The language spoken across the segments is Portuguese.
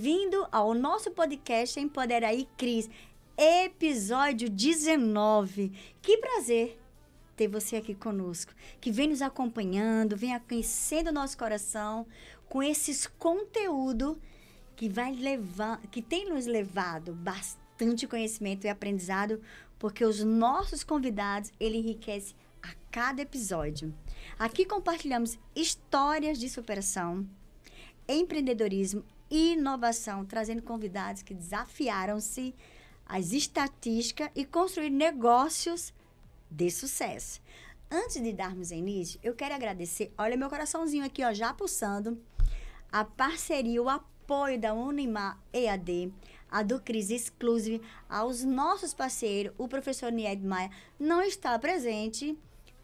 bem-vindo ao nosso podcast Empoderaí Cris, episódio 19. Que prazer ter você aqui conosco, que vem nos acompanhando, vem aquecendo o nosso coração com esses conteúdos que tem nos levado bastante conhecimento e aprendizado, porque os nossos convidados, ele enriquece a cada episódio. Aqui compartilhamos histórias de superação, empreendedorismo e inovação, trazendo convidados que desafiaram-se às estatísticas e construir negócios de sucesso. Antes de darmos início, eu quero agradecer, olha meu coraçãozinho aqui, ó, já pulsando, a parceria, o apoio da Unimar EAD, a do Cris Exclusive, aos nossos parceiros, o professor Nied Maia não está presente,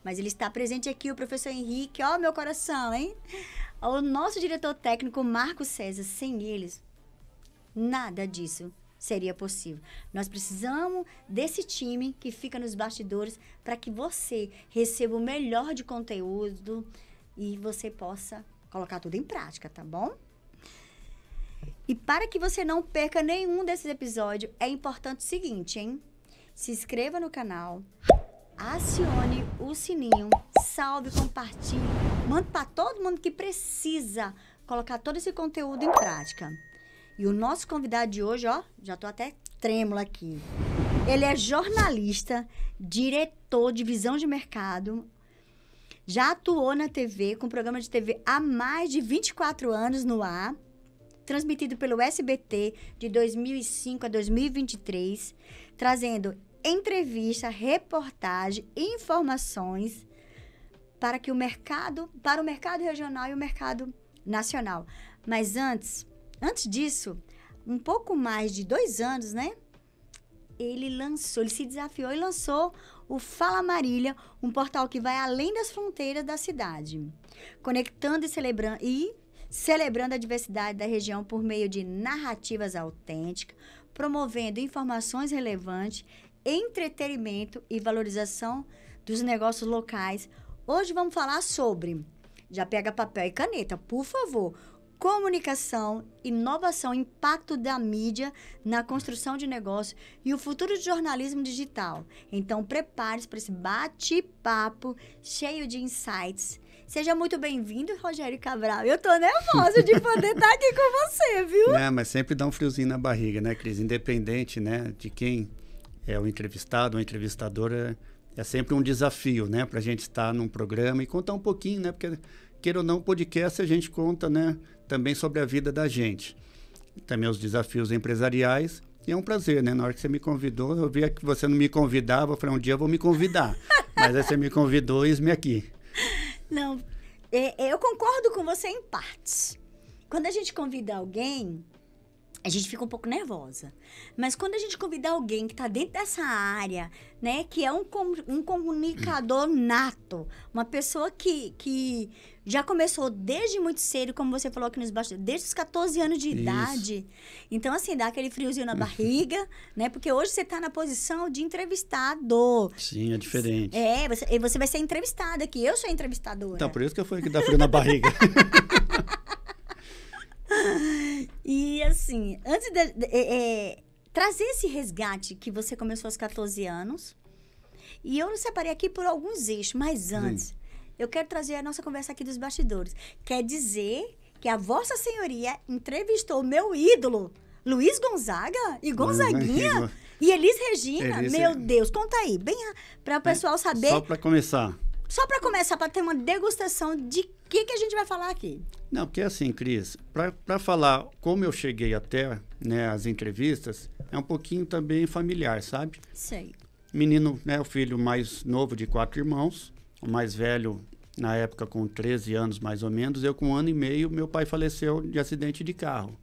mas ele está presente aqui, o professor Henrique, ó meu coração, hein? O nosso diretor técnico, Marco César, sem eles, nada disso seria possível. Nós precisamos desse time que fica nos bastidores para que você receba o melhor de conteúdo e você possa colocar tudo em prática, tá bom? E para que você não perca nenhum desses episódios, é importante o seguinte, hein? Se inscreva no canal, acione o sininho, salve, compartilhe, manda para todo mundo que precisa colocar todo esse conteúdo em prática. E o nosso convidado de hoje, ó, já tô até trêmula aqui. Ele é jornalista, diretor de visão de mercado, já atuou na TV, com programa de TV há mais de 24 anos no ar, transmitido pelo SBT de 2005 a 2023, trazendo entrevista, reportagem e informações para o mercado regional e o mercado nacional. Mas antes disso, um pouco mais de 2 anos, né? Ele se desafiou e lançou o Fala Marília, um portal que vai além das fronteiras da cidade, conectando e celebrando a diversidade da região por meio de narrativas autênticas, promovendo informações relevantes, entretenimento e valorização dos negócios locais. Hoje vamos falar sobre, já pega papel e caneta, por favor, comunicação, inovação, impacto da mídia na construção de negócio e o futuro do jornalismo digital. Então, prepare-se para esse bate-papo cheio de insights. Seja muito bem-vindo, Rogério Cabral. Eu tô nervosa de poder estar aqui com você, viu? Mas sempre dá um friozinho na barriga, né, Cris? Independente, né, de quem é o entrevistado ou entrevistadora, é sempre um desafio, né, para a gente estar num programa e contar um pouquinho, né, porque, queira ou não, podcast a gente conta, né, também sobre a vida da gente. Também os desafios empresariais. E é um prazer, né? Na hora que você me convidou, eu via que você não me convidava, eu falei, um dia eu vou me convidar. Mas aí você me convidou, eis-me aqui. Não, eu concordo com você em partes. Quando a gente convida alguém, a gente fica um pouco nervosa. Mas quando a gente convida alguém que está dentro dessa área, né, que é um comunicador nato, uma pessoa que já começou desde muito cedo, como você falou aqui nos bastidores, desde os 14 anos de idade. Então, assim, dá aquele friozinho na barriga, né? Porque hoje você está na posição de entrevistador. Sim, é diferente. Você vai ser entrevistado aqui. Eu sou entrevistadora. Então, por isso que eu falei que dá frio na barriga. E assim, antes de trazer esse resgate que você começou aos 14 anos, e eu separei aqui por alguns eixos, mas antes, eu quero trazer a nossa conversa aqui dos bastidores. Quer dizer que a Vossa Senhoria entrevistou o meu ídolo, Luiz Gonzaga e Gonzaguinha e Elis Regina. Meu Deus, conta aí, bem para o pessoal saber. Só para começar. Só para começar, para ter uma degustação de que a gente vai falar aqui. Não, porque assim, Cris, para falar como eu cheguei até, né, as entrevistas, é um pouquinho também familiar, sabe? Sei. Menino, né, o filho mais novo de 4 irmãos, o mais velho, na época, com 13 anos mais ou menos, eu com 1 ano e meio, meu pai faleceu de acidente de carro.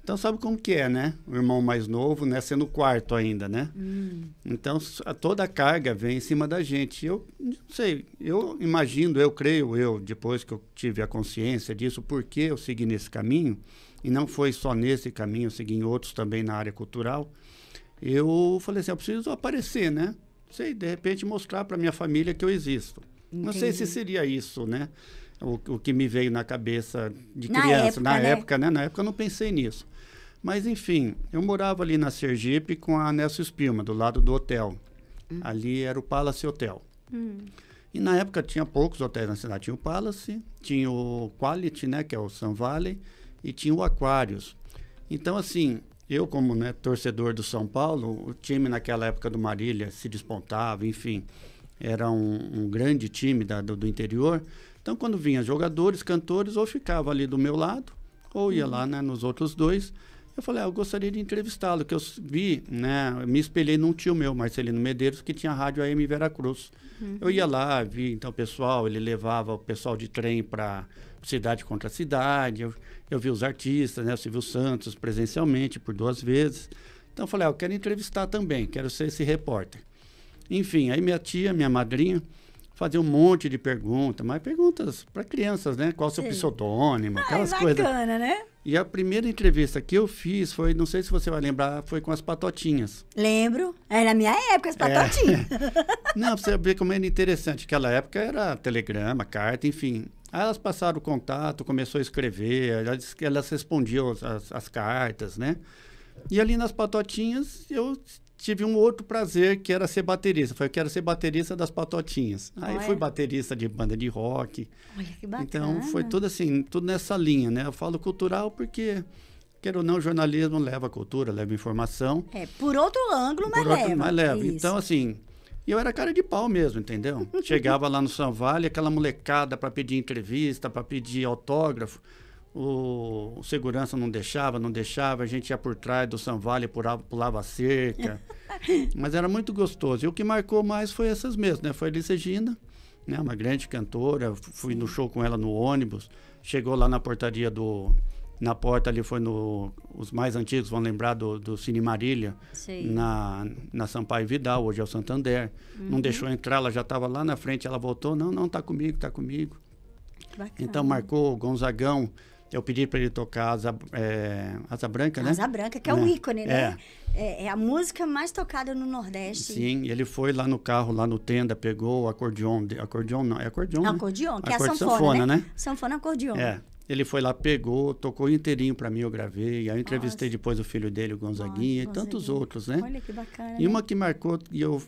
Então, sabe como que é, né? O irmão mais novo, né? Sendo o quarto ainda, né? Então, toda a carga vem em cima da gente. Eu não sei, eu imagino, eu creio, depois que eu tive a consciência disso, por que eu segui nesse caminho, e não foi só nesse caminho, eu segui em outros também na área cultural, eu falei assim, eu preciso aparecer, né? Sei, de repente mostrar para minha família que eu existo. Entendi. Não sei se seria isso, né? O que me veio na cabeça de criança. Na época, né? Na época eu não pensei nisso. Mas, enfim, eu morava ali na Sergipe com a Nelson Spilman, do lado do hotel. Ali era o Palace Hotel. E na época tinha poucos hotéis na cidade. Tinha o Palace, tinha o Quality, né, que é o Sun Valley, e tinha o Aquarius. Então, assim, eu como, né, torcedor do São Paulo, o time naquela época do Marília se despontava, enfim, era um grande time do interior. Então, quando vinha jogadores, cantores, ou ficava ali do meu lado, ou ia lá, né, nos outros dois. Eu falei, eu gostaria de entrevistá-lo, que eu vi, né, eu me espelhei num tio meu, Marcelino Medeiros, que tinha rádio AM Veracruz. Eu ia lá, vi, então, o pessoal, ele levava o pessoal de trem para cidade contra cidade, eu vi os artistas, né, o Silvio Santos, presencialmente, por 2 vezes. Então, eu falei, eu quero entrevistar também, quero ser esse repórter. Enfim, aí minha tia, minha madrinha, fazia um monte de perguntas, mas perguntas para crianças, né? Qual o seu pseudônimo, aquelas coisas. Bacana, né? E a primeira entrevista que eu fiz foi, não sei se você vai lembrar, foi com as Patotinhas. Lembro. Era na minha época, as Patotinhas. Não, pra você ver como era interessante. Naquela época era telegrama, carta, enfim. Aí elas passaram o contato, começou a escrever, elas respondiam as cartas, né? E ali nas Patotinhas, eu tive um outro prazer, que era ser baterista. Foi, eu quero ser baterista das Patotinhas. Aí fui baterista de banda de rock. Olha que bacana. Então, foi tudo assim, tudo nessa linha, né? Eu falo cultural porque, quer ou não, o jornalismo leva cultura, leva informação. Por outro ângulo, mas leva. Mas leva. Isso. Então, assim, eu era cara de pau mesmo, entendeu? Chegava lá no Sun Valley, aquela molecada para pedir entrevista, para pedir autógrafo. O segurança não deixava, a gente ia por trás do Sun Valley, pulava a cerca. Mas era muito gostoso. E o que marcou mais foi essas mesmas, né? Foi a Elis Regina, né? Uma grande cantora. Fui no show com ela no ônibus. Chegou lá na portaria na porta ali foi os mais antigos vão lembrar do Cine Marília, na Sampaio Vidal, hoje é o Santander. Não deixou entrar, ela já estava lá na frente, ela voltou, não, tá comigo. Bacana. Então marcou o Gonzagão. Eu pedi para ele tocar Asa Branca, né? Asa Branca, que é um ícone, né? É a música mais tocada no Nordeste. Sim, ele foi lá no carro, lá no Tenda, pegou o acordeon. Acordeon não, é acordeon, né? Acordeon, que é a sanfona, né? Sanfona, acordeon. Ele foi lá, pegou, tocou inteirinho para mim, eu gravei. Aí eu entrevistei depois o filho dele, o Gonzaguinha, e tantos outros, né? Olha que bacana. E uma que marcou, e eu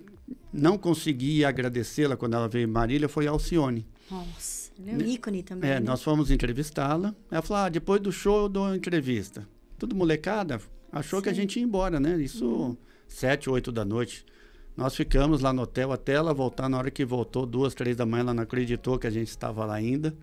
não consegui agradecê-la quando ela veio em Marília, foi a Alcione. Nossa. Ele é um ícone também, né? Nós fomos entrevistá-la. Ela falou, depois do show eu dou uma entrevista. Tudo molecada, achou que a gente ia embora, né? Isso 7, 8 da noite. Nós ficamos lá no hotel até ela voltar. Na hora que voltou, 2, 3 da manhã, ela não acreditou que a gente estava lá ainda.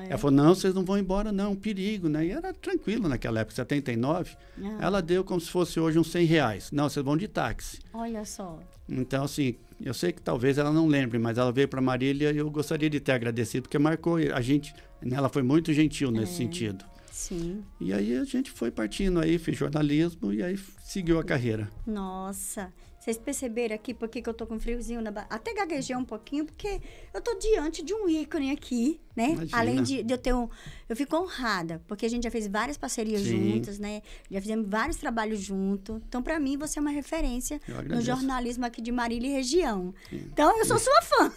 Ela falou, não, vocês não vão embora não, perigo, né? E era tranquilo naquela época, 79. Ela deu como se fosse hoje uns R$100. Não, vocês vão de táxi. Olha só. Então, assim, eu sei que talvez ela não lembre, mas ela veio para Marília e eu gostaria de ter agradecido, porque marcou a gente, né? Ela foi muito gentil nesse sentido. Sim. E aí a gente foi partindo aí, fiz jornalismo e aí seguiu a carreira. Nossa, vocês perceberam aqui por que eu tô com friozinho na barriga? Até gaguejei um pouquinho, porque eu tô diante de um ícone aqui, né? Imagina. Além de eu ter eu fico honrada, porque a gente já fez várias parcerias juntas, né? Já fizemos vários trabalhos juntos. Então, para mim, você é uma referência no jornalismo aqui de Marília e região. Sim. Então, eu sou sua fã.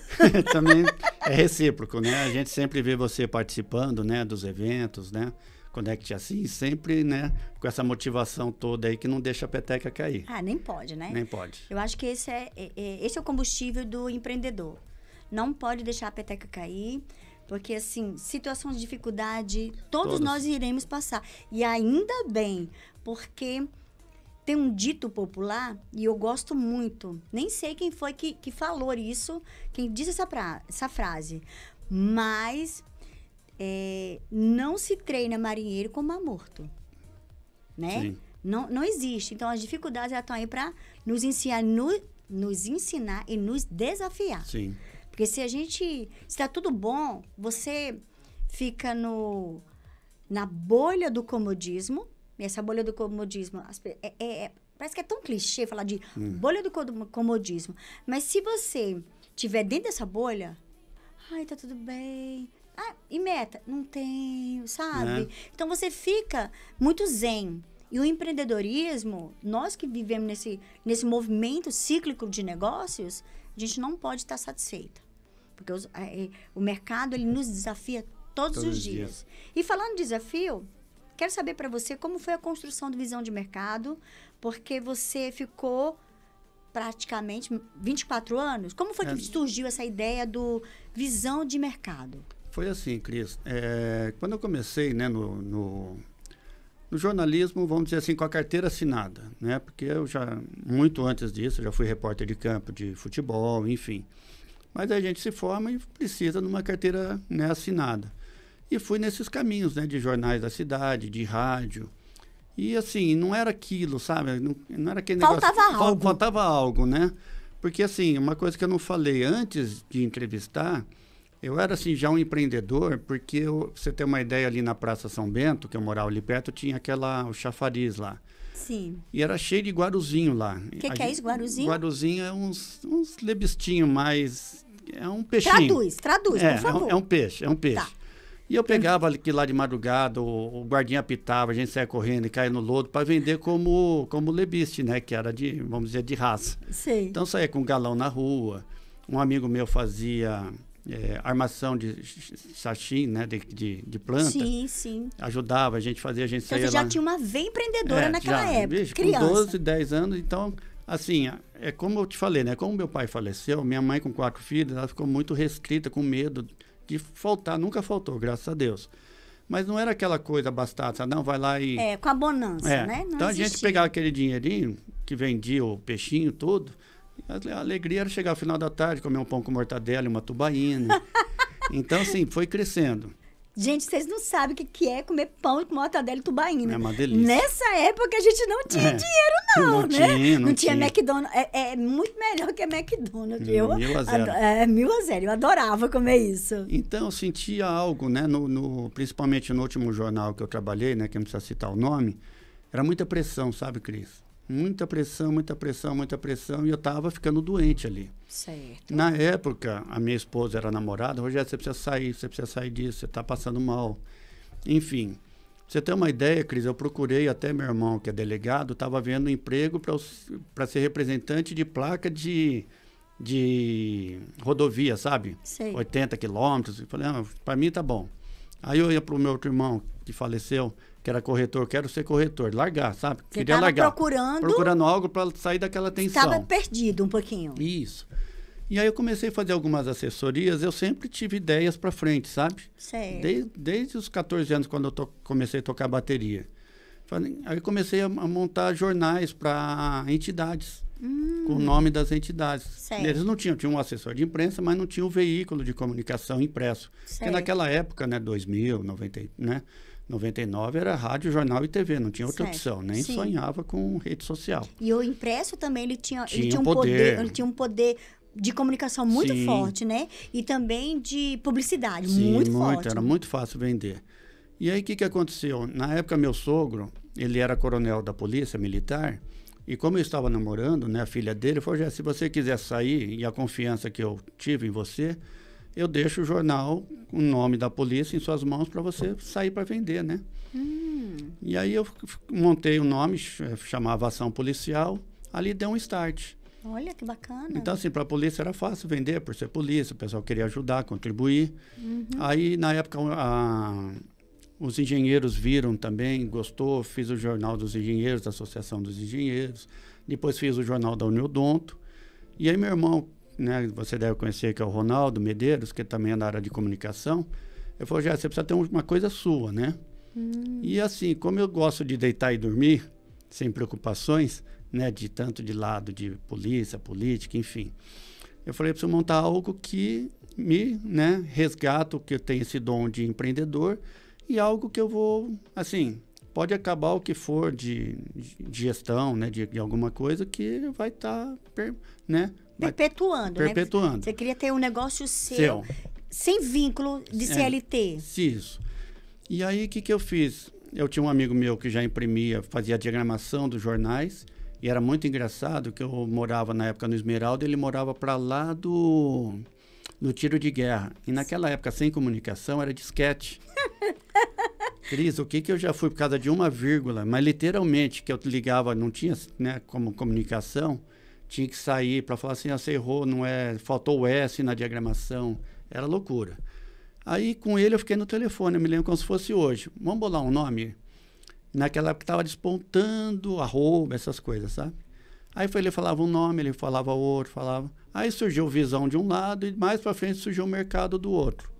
Também é recíproco, né? A gente sempre vê você participando, né, dos eventos, né? Conecte assim, sempre, né, com essa motivação toda aí que não deixa a peteca cair. Nem pode, né? Nem pode. Eu acho que esse é o combustível do empreendedor. Não pode deixar a peteca cair, porque, assim, situações de dificuldade, todos nós iremos passar. E ainda bem, porque tem um dito popular, e eu gosto muito, nem sei quem foi que falou isso, quem disse essa frase, mas... não se treina marinheiro com mar morto, né? Sim. Não existe. Então, as dificuldades estão aí para nos ensinar e nos desafiar. Sim. Porque se está tudo bom, você fica na bolha do comodismo. E essa bolha do comodismo, parece que é tão clichê falar de bolha do comodismo. Mas se você estiver dentro dessa bolha, tá tudo bem. E meta? Não tenho, sabe? Então, você fica muito zen. E o empreendedorismo, nós que vivemos nesse movimento cíclico de negócios, a gente não pode estar satisfeito. Porque o mercado, ele nos desafia todos os dias. E falando de desafio, quero saber para você como foi a construção do Visão de Mercado, porque você ficou praticamente 24 anos. Como foi que surgiu essa ideia do Visão de Mercado? Foi assim, Cris. Quando eu comecei, né, no jornalismo, vamos dizer assim, com a carteira assinada, né? Porque eu já, muito antes disso, já fui repórter de campo de futebol, enfim. Mas a gente se forma e precisa de uma carteira, né, assinada. E fui nesses caminhos, né, de jornais da cidade, de rádio. E assim, não era aquilo, sabe? Não era aquele Faltava negócio... algo. Faltava algo, né? Porque assim, uma coisa que eu não falei antes de entrevistar, eu era assim já um empreendedor, porque você tem uma ideia, ali na Praça São Bento, que eu morava ali perto, tinha o chafariz lá. Sim. E era cheio de guaruzinho lá. O que é isso, guaruzinho? Guaruzinho é uns lebestinhos mais... É um peixinho. Traduz, por favor. É um peixe. Tá. E eu pegava aqui lá de madrugada, o guardinha apitava, a gente saia correndo e caía no lodo para vender como lebiste, né? Que era de, vamos dizer, de raça. Sei. Então saía com galão na rua. Um amigo meu fazia armação de sachim, né? De planta. Sim. Ajudava, a gente fazia, a gente saía lá. Você já lá. tinha uma veia empreendedora naquela época, bicho, criança. Com 12, 10 anos, então... Assim, é como eu te falei, né? Como meu pai faleceu, minha mãe com 4 filhos, ela ficou muito restrita, com medo de faltar. Nunca faltou, graças a Deus. Mas não era aquela coisa bastada, não, vai lá e... com a bonança, né? Não então existia. A gente pegava aquele dinheirinho, que vendia o peixinho todo, a alegria era chegar ao final da tarde, comer um pão com mortadela e uma tubaína. Então, assim, foi crescendo. Gente, vocês não sabem o que é comer pão com mortadela e tubaína. É uma delícia. Nessa época a gente não tinha dinheiro, não, né? Não tinha McDonald's. É muito melhor que a McDonald's. 1000 a 1000. Eu adorava comer isso. Então, eu sentia algo, né? Principalmente no último jornal que eu trabalhei, né? Que não precisa citar o nome. Era muita pressão, sabe, Cris? Muita pressão. E eu estava ficando doente ali. Certo. Na época, a minha esposa era namorada. Rogério, você precisa sair disso, você está passando mal. Enfim, pra você ter uma ideia, Cris, eu procurei até meu irmão, que é delegado, estava vendo emprego para ser representante de placa de rodovia, sabe? Sei. 80 quilômetros. Falei, para mim tá bom. Aí eu ia para o meu outro irmão, que faleceu, que era corretor, quero ser corretor, largar, sabe? Você Queria largar. Procurando algo para sair daquela tensão. Estava perdido um pouquinho. Isso. E aí eu comecei a fazer algumas assessorias, eu sempre tive ideias para frente, sabe? Certo. Desde os 14 anos, quando eu comecei a tocar bateria. Aí eu comecei a montar jornais para entidades, com o nome das entidades. Certo. Eles não tinham um assessor de imprensa, mas não tinha um veículo de comunicação impresso. Certo. Porque naquela época, né, 2000, 90, né, 99, era rádio, jornal e TV, não tinha outra opção, nem sonhava com rede social. E o impresso também, ele tinha um poder de comunicação muito forte, né? E também de publicidade, muito forte. Era muito fácil vender. E aí, o que aconteceu? Na época, meu sogro, ele era coronel da polícia militar, e como eu estava namorando, né, a filha dele, falou, se você quiser sair, e a confiança que eu tive em você, eu deixo o jornal, o nome da polícia em suas mãos para você sair para vender, né? E aí eu montei o nome, chamava Ação Policial, ali deu um start. Olha, que bacana. Então, assim, para a polícia era fácil vender, por ser polícia, o pessoal queria ajudar, contribuir. Aí, na época, os engenheiros viram também, gostou, fiz o Jornal dos Engenheiros, da Associação dos Engenheiros, depois fiz o Jornal da Uniodonto, e aí meu irmão, né, você deve conhecer, que é o Ronaldo Medeiros, que também é da área de comunicação, eu falei, já, você precisa ter uma coisa sua, né? E assim, como eu gosto de deitar e dormir, sem preocupações, né, tanto de lado de polícia, política, enfim, eu falei, preciso montar algo que me, né, resgata, que eu tenho esse dom de empreendedor, e algo que eu vou, assim, pode acabar o que for de gestão, né, de alguma coisa que vai estar, né? Perpetuando, né? Você queria ter um negócio seu. Sem vínculo de CLT. Isso. E aí, o que eu fiz? Eu tinha um amigo meu que já imprimia, fazia a diagramação dos jornais, e era muito engraçado que eu morava na época no Esmeralda, ele morava para lá do tiro de guerra. E naquela época, sem comunicação, era disquete. Cris, o que eu já fui por causa de uma vírgula, mas literalmente que eu ligava, não tinha, né, como comunicação, tinha que sair para falar assim, você errou, faltou o S na diagramação, era loucura. Aí com ele eu fiquei no telefone, eu me lembro como se fosse hoje, vamos bolar um nome? naquela época estava despontando arroba, essas coisas, sabe? Aí ele falava um nome, ele falava outro, falava. Aí surgiu Visão de um lado e mais para frente surgiu o Mercado do outro.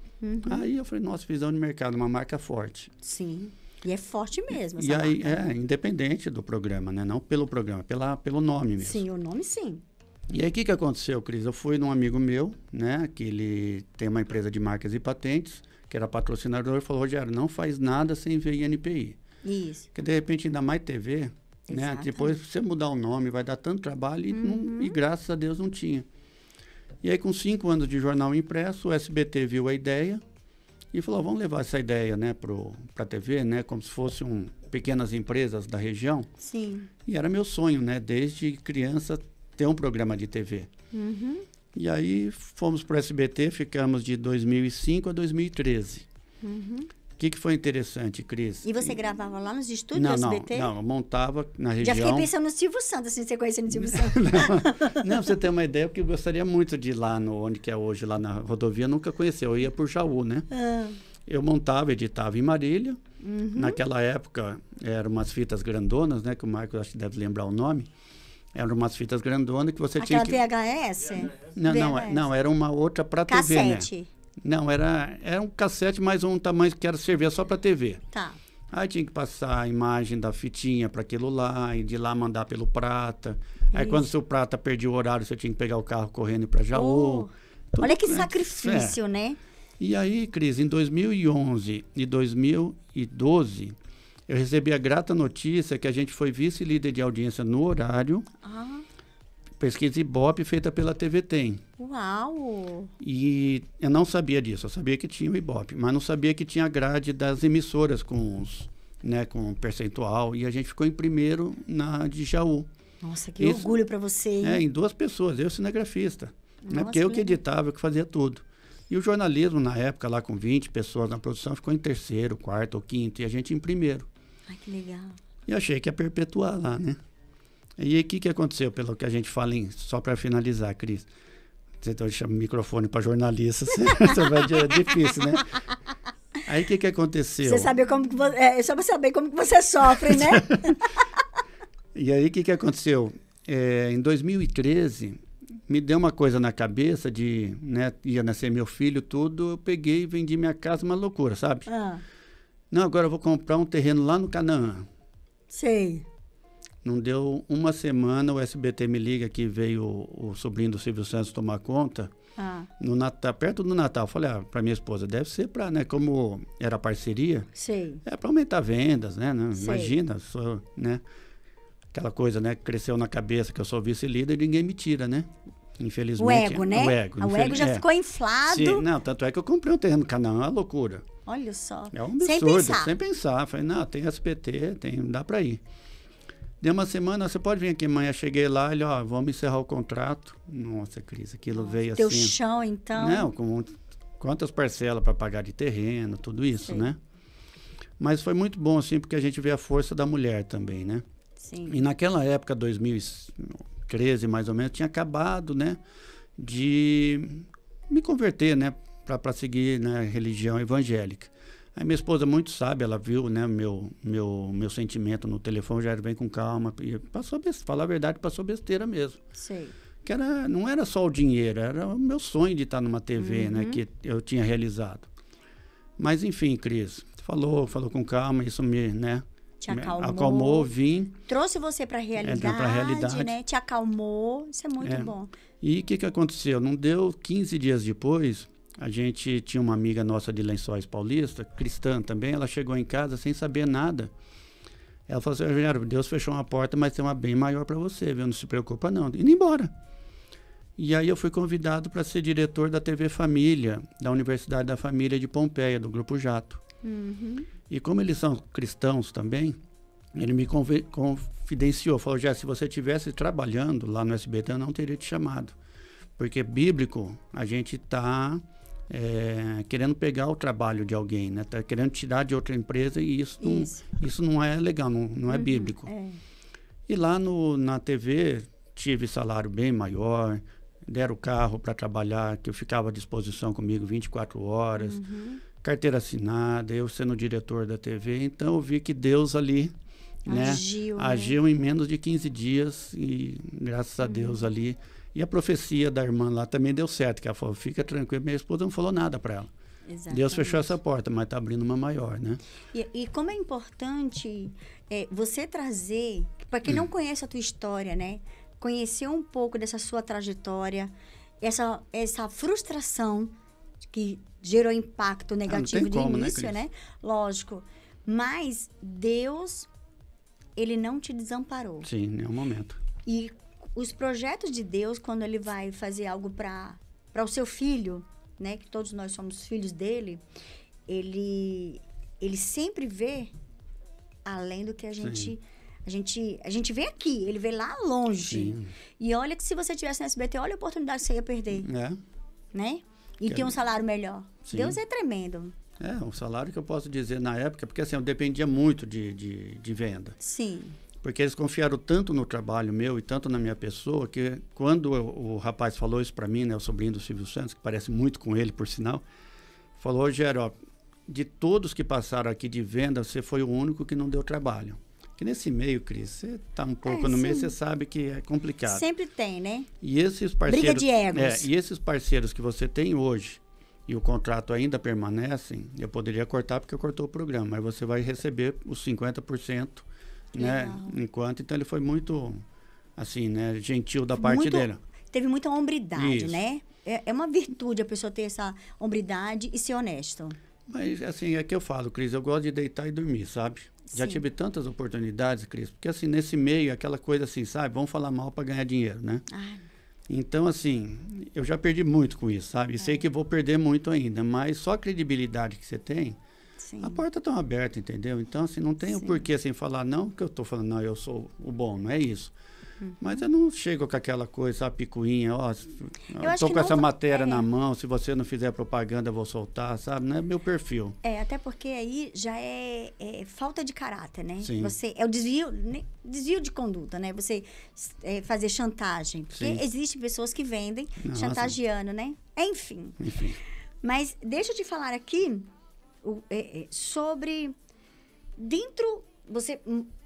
Aí eu falei, nossa, Visão de Mercado, uma marca forte. Sim. E é forte mesmo essa E aí, marca. independente do programa, né? Não pelo programa, pelo nome mesmo. Sim, o nome sim. E aí, o que aconteceu, Cris? Eu fui num amigo meu, né? Que ele tem uma empresa de marcas e patentes, que era patrocinador, e falou, Rogério, não faz nada sem ver INPI. Isso. Porque, de repente, ainda mais TV, né? Exatamente. Depois, você mudar o nome, vai dar tanto trabalho e graças a Deus não tinha. E aí, com 5 anos de jornal impresso, o SBT viu a ideia e falou, vamos levar essa ideia, né, para a TV, né, como se fossem pequenas empresas da região. Sim. E era meu sonho, né, desde criança, ter um programa de TV. E aí, fomos para o SBT, ficamos de 2005 a 2013. O que foi interessante, Cris? E você gravava lá nos estúdios do SBT? Não, eu montava na região. Já fiquei pensando no Silvio Santos, assim, você conhecendo o Silvio Santos. Não, pra você ter uma ideia, porque eu gostaria muito de ir lá onde que é hoje, lá na rodovia, nunca conheci, eu ia por Jaú, né? Eu montava, editava em Marília. Naquela época, eram umas fitas grandonas, né? Que o Marcos acho que deve lembrar o nome. Eram umas fitas grandonas que você Aquela tinha que... VHS? Não, era uma outra para TV, né? Cassete. Não, era um cassete, mas um tamanho que era servia só para TV. Tá. Aí tinha que passar a imagem da fitinha para aquilo lá, e de lá mandar pelo Prata. Aí quando o seu Prata perdia o horário, você tinha que pegar o carro correndo para Jaú. Olha que sacrifício, né? E aí, Cris, em 2011 e 2012, eu recebi a grata notícia que a gente foi vice-líder de audiência no horário. Pesquisa Ibope feita pela TV Tem. Uau! E eu não sabia disso, eu sabia que tinha o Ibope, mas não sabia que tinha a grade das emissoras com percentual, e a gente ficou em primeiro na de Jaú. Nossa, que orgulho para você, hein? Em 2 pessoas, eu cinegrafista. Nossa, porque eu que editava, eu que fazia tudo. E o jornalismo, na época, lá com 20 pessoas na produção, ficou em terceiro, quarto ou quinto, e a gente em primeiro. Ai, que legal. E achei que ia perpetuar lá, né? E aí, o que aconteceu, pelo que a gente fala, só para finalizar, Cris? Você chama o microfone para jornalista, é difícil, né? Aí, o que aconteceu? Você sabe como que só para saber como que você sofre, né? E aí, o que aconteceu? Em 2013, me deu uma coisa na cabeça de, né, ia nascer meu filho, tudo, eu peguei e vendi minha casa, uma loucura, sabe? Não, agora eu vou comprar um terreno lá no Canaã. Sei. Não deu uma semana, o SBT me liga que veio o sobrinho do Silvio Santos tomar conta. No Natal, perto do Natal. Eu falei, para minha esposa, deve ser para, né? Como era parceria. Sei. É para aumentar vendas, né? Sei. Imagina, né? Aquela coisa, né? Cresceu na cabeça que eu sou vice-líder e ninguém me tira, né? Infelizmente. O ego, né? O ego já ficou inflado. Sim, não, tanto é que eu comprei um terreno no Canaã, é uma loucura. Olha só. É um absurdo, sem pensar. Falei, não, tem SBT, dá para ir. Deu uma semana, você pode vir aqui amanhã. Cheguei lá, ele, vamos encerrar o contrato. Nossa, Cris, aquilo veio teu assim. Teu chão, então. Não, com quantas parcelas para pagar de terreno, tudo isso, né? Mas foi muito bom, assim, porque a gente vê a força da mulher também, né? Sim. E naquela época, 2013 mais ou menos, tinha acabado, né? De me converter, né? Para seguir, né, religião evangélica. Aí minha esposa muito sabe, ela viu, né, meu sentimento no telefone, já vem com calma, e passou besteira, falar a verdade, passou besteira mesmo. Sei. Que não era só o dinheiro, era o meu sonho de estar numa TV, né, que eu tinha realizado. Mas enfim, Cris, falou com calma, isso me, né, te acalmou, vim. Trouxe você para a realidade, né, te acalmou, isso é muito bom. E o que aconteceu? Não deu 15 dias depois, a gente tinha uma amiga nossa de Lençóis Paulista, cristã também, ela chegou em casa sem saber nada. Ela falou assim, Deus fechou uma porta, mas tem uma bem maior para você, viu? Não se preocupa não. Indo embora. E aí eu fui convidado para ser diretor da TV Família, da Universidade da Família de Pompeia, do Grupo Jato. E como eles são cristãos também, ele me confidenciou, falou, se você estivesse trabalhando lá no SBT, eu não teria te chamado. Porque bíblico, a gente está querendo pegar o trabalho de alguém, né? Tá querendo tirar de outra empresa e isso não é legal, não é bíblico. E lá na TV tive salário bem maior, deram o carro para trabalhar, que eu ficava à disposição comigo 24 horas. carteira assinada, eu sendo diretor da TV. Então, eu vi que Deus ali, né, agiu em menos de 15 dias e, graças a Deus, ali. E a profecia da irmã lá também deu certo, que ela falou, fica tranquila, minha esposa não falou nada para ela. Exatamente. Deus fechou essa porta, mas está abrindo uma maior, né? E como é importante você trazer, para quem não conhece a tua história, né? Conhecer um pouco dessa sua trajetória, essa frustração que gerou impacto negativo de início, né? Lógico. Mas Deus, Ele não te desamparou. Sim, em nenhum momento. E os projetos de Deus, quando Ele vai fazer algo para o seu filho, né, que todos nós somos filhos dele, ele sempre vê além do que a gente vê aqui, ele vê lá longe. Sim. E olha que se você tivesse no SBT, olha a oportunidade que você ia perder. Né? E ter um salário melhor. Sim. Deus é tremendo. Um salário que eu posso dizer na época, porque assim, eu dependia muito de venda. Sim. Porque eles confiaram tanto no trabalho meu e tanto na minha pessoa, que quando o rapaz falou isso para mim, né, o sobrinho do Silvio Santos, que parece muito com ele, por sinal, falou, Rogério, ó, de todos que passaram aqui de venda, você foi o único que não deu trabalho. Que nesse meio, Cris, você tá um pouco no meio, você sabe que é complicado. Sempre tem, né? E esses parceiros, briga de egos. E esses parceiros que você tem hoje, e o contrato ainda permanecem, eu poderia cortar porque eu cortou o programa, mas você vai receber os 50%, né? Enquanto, então ele foi muito, assim, né, gentil da parte dele. Teve muita hombridade, né? É uma virtude a pessoa ter essa hombridade e ser honesto. Mas, assim, é que eu falo, Cris, eu gosto de deitar e dormir, sabe? Sim. Já tive tantas oportunidades, Cris, porque, assim, nesse meio, aquela coisa assim, sabe? Vamos falar mal para ganhar dinheiro, né? Então, assim, eu já perdi muito com isso, sabe? E sei que vou perder muito ainda, mas só a credibilidade que você tem, sim, a porta está aberta, entendeu? Então, assim, não tem o porquê, assim, falar, não que eu estou falando, não, eu sou o bom, não é isso. Mas eu não chego com aquela coisa, a picuinha, ó, estou com essa matéria na mão, se você não fizer propaganda, eu vou soltar, sabe? Não é meu perfil. Até porque aí já é falta de caráter, né? Sim. É o desvio de conduta, né? Você fazer chantagem. Porque existem pessoas que vendem chantageando, né? Enfim. Mas deixa eu te falar aqui sobre dentro...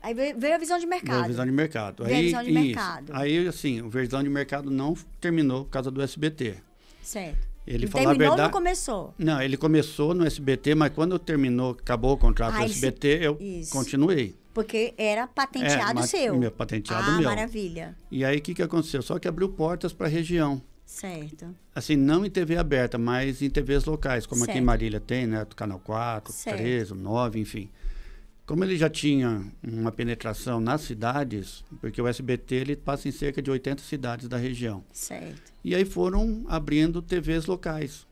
Aí veio a visão de mercado. Veio a visão de mercado. Aí, assim, a visão de mercado não terminou por causa do SBT. Certo. Ele falou a verdade. Terminou ou não começou? Não, ele começou no SBT, mas quando acabou o contrato do SBT, eu continuei. Porque era patenteado seu. Patenteado meu. Maravilha. E aí, o que aconteceu? Só que abriu portas para a região. Certo. Assim, não em TV aberta, mas em TVs locais, como aqui em Marília tem, né? Canal 4, 13, 9, enfim. Como ele já tinha uma penetração nas cidades, porque o SBT ele passa em cerca de 80 cidades da região. Certo. E aí foram abrindo TVs locais.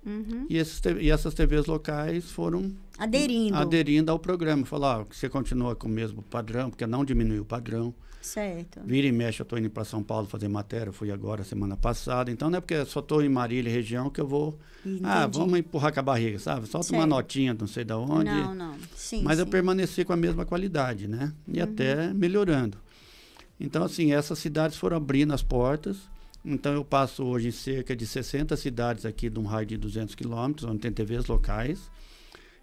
E essas TVs locais foram aderindo ao programa. Falaram, você continua com o mesmo padrão, porque não diminuiu o padrão. Certo. Vira e mexe, eu estou indo para São Paulo fazer matéria, fui agora semana passada. Então não é porque eu só estou em Marília região que eu vou... vamos empurrar com a barriga, sabe? Solta uma notinha, não sei de onde. Não. Sim, mas eu permaneci com a mesma qualidade, né? E até melhorando. Então, assim, essas cidades foram abrindo as portas. Então eu passo hoje em cerca de 60 cidades aqui de um raio de 200 quilômetros, onde tem TVs locais.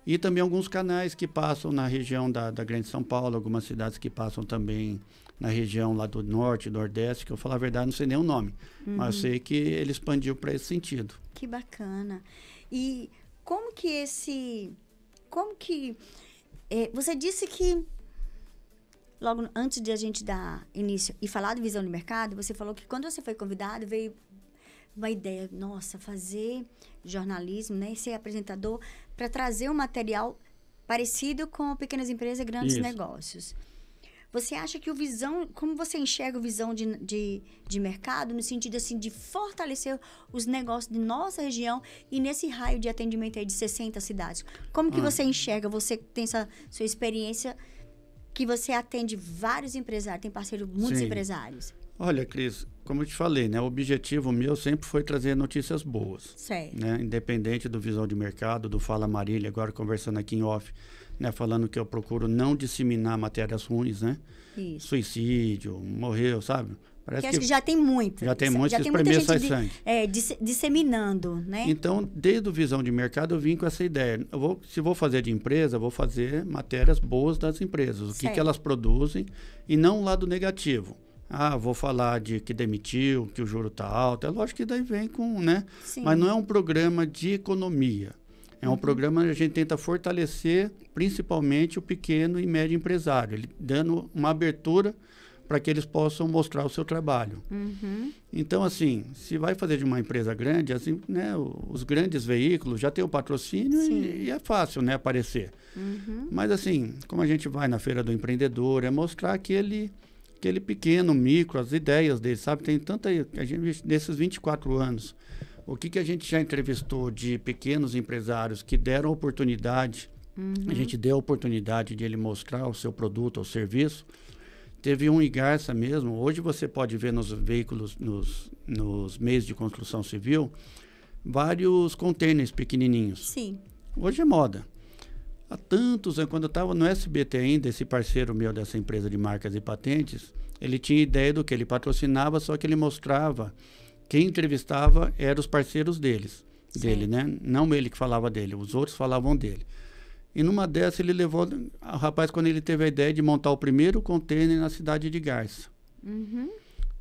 E também alguns canais que passam na região da Grande São Paulo, algumas cidades que passam também na região lá do Norte, Nordeste, que eu falar a verdade, não sei nem o nome. Mas eu sei que ele expandiu para esse sentido. Que bacana. E como que você disse que, logo antes de a gente dar início e falar de visão de mercado, você falou que quando você foi convidado, veio uma ideia, nossa, fazer jornalismo, né, ser apresentador, para trazer um material parecido com pequenas empresas e grandes negócios. Você acha que como você enxerga a visão de mercado no sentido assim de fortalecer os negócios de nossa região e nesse raio de atendimento aí de 60 cidades? Como que você enxerga? Você tem essa sua experiência que você atende vários empresários, tem parceiro muitos empresários. Olha, Cris, como eu te falei, né, o objetivo meu sempre foi trazer notícias boas. Certo. Né, independente do visão de mercado, do Fala Marília, agora conversando aqui em off, né, falando que eu procuro não disseminar matérias ruins, né? Isso. Suicídio, morreu, sabe? Parece que acho que já tem muita. Já tem muita, já tem muita sai gente sangue. disseminando, né? Então, desde o Visão de Mercado, eu vim com essa ideia. Se vou fazer de empresa, vou fazer matérias boas das empresas. O que elas produzem e não o lado negativo. Vou falar de que demitiu, que o juro está alto. É lógico que daí vem com, né? Sim. Mas não é um programa de economia. É um programa que a gente tenta fortalecer, principalmente o pequeno e médio empresário, ele dando uma abertura para que eles possam mostrar o seu trabalho. Então, assim, se vai fazer de uma empresa grande, assim, né, os grandes veículos já têm o patrocínio e é fácil, né, aparecer. Mas, assim, como a gente vai na Feira do Empreendedor, é mostrar aquele pequeno, micro, as ideias dele, sabe? Tem tanta... A gente, nesses 24 anos, o que a gente já entrevistou de pequenos empresários que deram oportunidade, a gente deu a oportunidade de ele mostrar o seu produto ou serviço. Teve um em Garça mesmo. Hoje você pode ver nos veículos, nos meios de construção civil, vários containers pequenininhos. Sim. Hoje é moda. Há tantos anos, quando eu estava no SBT ainda, esse parceiro meu dessa empresa de marcas e patentes, ele tinha ideia do que ele patrocinava, só que ele mostrava, quem entrevistava eram os parceiros dele, né? Não ele que falava dele, os outros falavam dele. E numa dessas ele levou o rapaz, quando ele teve a ideia de montar o primeiro container na cidade de Garça.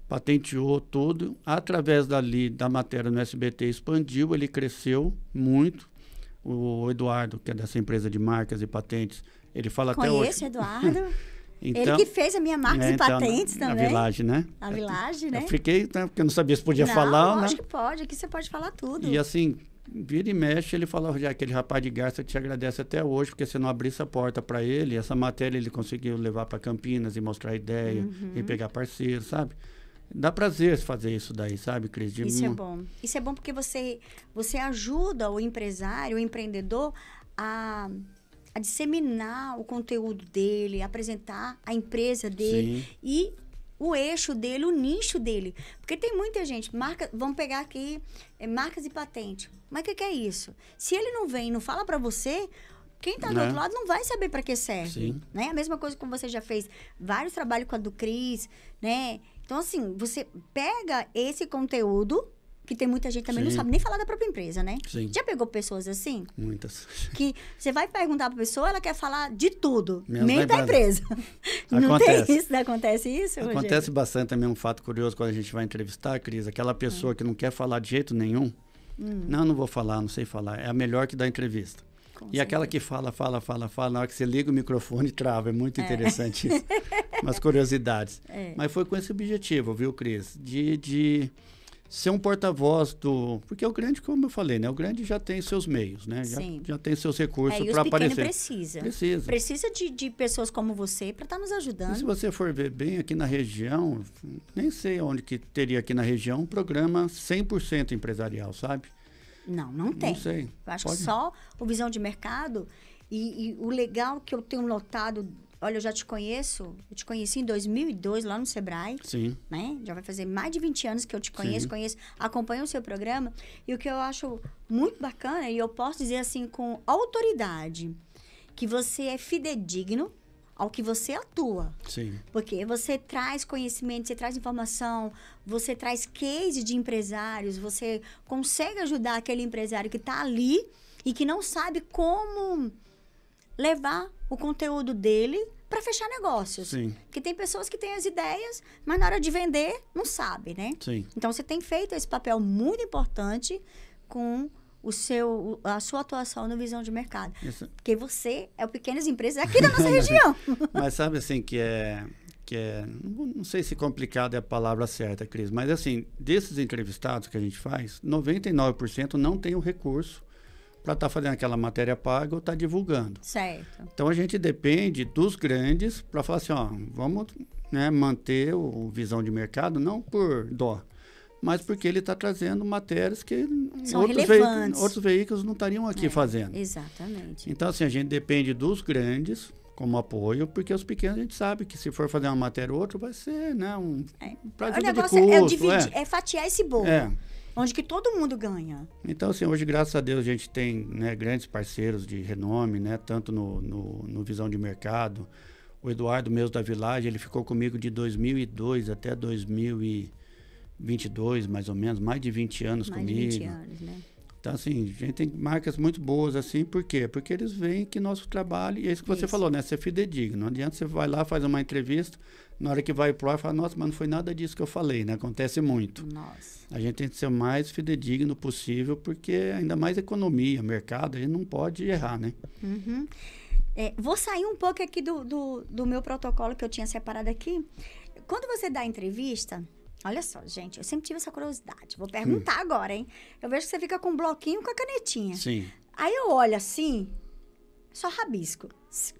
Patenteou tudo. Através da matéria no SBT, expandiu, ele cresceu muito. O Eduardo, que é dessa empresa de marcas e patentes, ele fala até hoje... Conheço o Eduardo. Então, ele que fez a minha marcas e patentes também. A Village, né? A Village, né? Eu fiquei, né, porque eu não sabia se podia falar, lógico né? que pode. Aqui você pode falar tudo. E assim... Vira e mexe, ele falou, já aquele rapaz de Garça te agradece até hoje, porque você não abrisse a porta para ele, essa matéria ele conseguiu levar para Campinas e mostrar a ideia, e pegar parceiro, sabe? Dá prazer fazer isso daí, sabe, Cris? Isso é bom. Isso é bom porque você ajuda o empresário, o empreendedor a disseminar o conteúdo dele, apresentar a empresa dele. Sim. E o eixo dele, o nicho dele. Porque tem muita gente, vamos pegar aqui, marcas e patente. Mas o que é isso? Se ele não vem e não fala para você, quem está do outro lado não vai saber para que serve. Sim. Né? A mesma coisa como você já fez vários trabalhos com a do Cris, né? Então, assim, você pega esse conteúdo, que tem muita gente também não sabe nem falar da própria empresa, né? Sim. Já pegou pessoas assim? Muitas. Que você vai perguntar para a pessoa, ela quer falar de tudo, menos nem da empresa. Não tem isso? Acontece isso, Acontece Rogério? bastante também um fato curioso quando a gente vai entrevistar, Cris, aquela pessoa que não quer falar de jeito nenhum. Não vou falar, não sei falar. É a melhor que dá entrevista. E aquela que fala, na hora que você liga o microfone, trava. É muito interessante isso. Umas curiosidades. Mas foi com esse objetivo, viu, Cris? De ser um porta-voz do... Porque o grande, como eu falei, né? O grande já tem seus meios, né? Já tem seus recursos para aparecer. Precisa de pessoas como você para estar nos ajudando. E se você for ver bem aqui na região, nem sei onde que teria aqui na região um programa 100% empresarial, sabe? Não tem. Não sei. Eu acho que só o Visão de Mercado e o legal que eu tenho notado... Olha, eu te conheci em 2002 lá no Sebrae. Sim. Né? Já vai fazer mais de 20 anos que eu te conheço, acompanho o seu programa. E o que eu acho muito bacana, e eu posso dizer assim com autoridade, que você é fidedigno ao que você atua. Sim. Porque você traz conhecimento, você traz informação, você traz case de empresários, você consegue ajudar aquele empresário que está ali e que não sabe como levar o conteúdo dele para fechar negócios. Sim. Porque tem pessoas que têm as ideias, mas na hora de vender, não sabe, né? Sim. Então, você tem feito esse papel muito importante com a sua atuação no Visão de Mercado. Isso. Porque você é o Pequenas Empresas aqui da nossa região. Mas sabe assim que não sei se complicado é a palavra certa, Cris, mas assim, desses entrevistados que a gente faz, 99% não tem o recurso para estar fazendo aquela matéria paga ou estar divulgando. Certo. Então, a gente depende dos grandes para falar assim, vamos, né, manter o Visão de Mercado, não por dó, mas porque ele está trazendo matérias que outros veículos não estariam aqui fazendo. Exatamente. Então, assim, a gente depende dos grandes como apoio, porque os pequenos a gente sabe que se for fazer uma matéria ou outra, vai ser, né, para ajuda de custo. É fatiar esse bolo. Onde que todo mundo ganha. Então, assim, hoje, graças a Deus, a gente tem, né, grandes parceiros de renome, né, tanto no Visão de Mercado. O Eduardo mesmo da Village, ele ficou comigo de 2002 até 2022, mais ou menos, mais de 20 anos Mais comigo. de 20 anos, né? Então, assim, a gente tem marcas muito boas, assim, por quê? Porque eles veem que nosso trabalho, e é isso que você falou, né? Ser fidedigno. Não adianta você vai lá, faz uma entrevista, na hora que vai pro ar, fala, nossa, mas não foi nada disso que eu falei, né? Acontece muito. Nossa. A gente tem que ser o mais fidedigno possível, porque ainda mais economia, mercado, a gente não pode errar, né? Uhum. Vou sair um pouco aqui do meu protocolo que eu tinha separado aqui. Quando você dá entrevista, olha só, gente, eu sempre tive essa curiosidade. Vou perguntar agora, hein? Eu vejo que você fica com um bloquinho com a canetinha. Sim. Aí eu olho assim, só rabisco.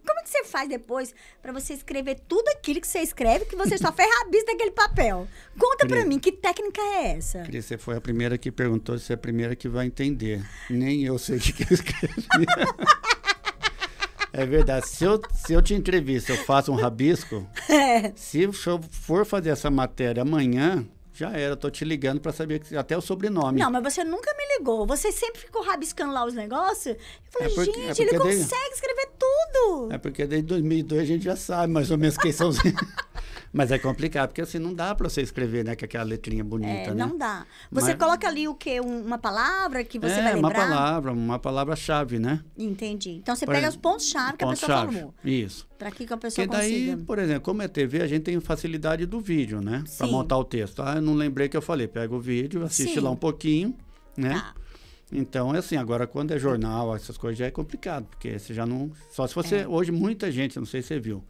Como que você faz depois para você escrever tudo aquilo que você escreve, que você só fez rabisco daquele papel? Conta pra mim, que técnica é essa? Cris, você foi a primeira que perguntou, você é a primeira que vai entender. Nem eu sei o que eu escrevi. É verdade. Se eu te entrevisto, eu faço um rabisco. Se eu for fazer essa matéria amanhã, já era. Eu tô te ligando para saber até o sobrenome. Não, mas você nunca me ligou. Você sempre ficou rabiscando lá os negócios. Eu falei, gente, ele porque consegue escrever tudo. É porque desde 2002 a gente já sabe mais ou menos quem são os... Mas é complicado, porque assim, não dá para você escrever, né, com aquela letrinha bonita, né? Não dá. Você coloca ali o quê? Uma palavra que você vai lembrar? Uma palavra-chave, né? Entendi. Então, você pega os pontos-chave que a pessoa falou. Isso. Para que a pessoa Porque daí, consiga. por exemplo, como é TV, a gente tem facilidade do vídeo, né? Para montar o texto. Eu não lembrei que eu falei. Pega o vídeo, assiste lá um pouquinho, né? Tá. Então, é assim, agora quando é jornal, essas coisas já é complicado, porque você já não... Só se você... Hoje, muita gente, não sei se você viu,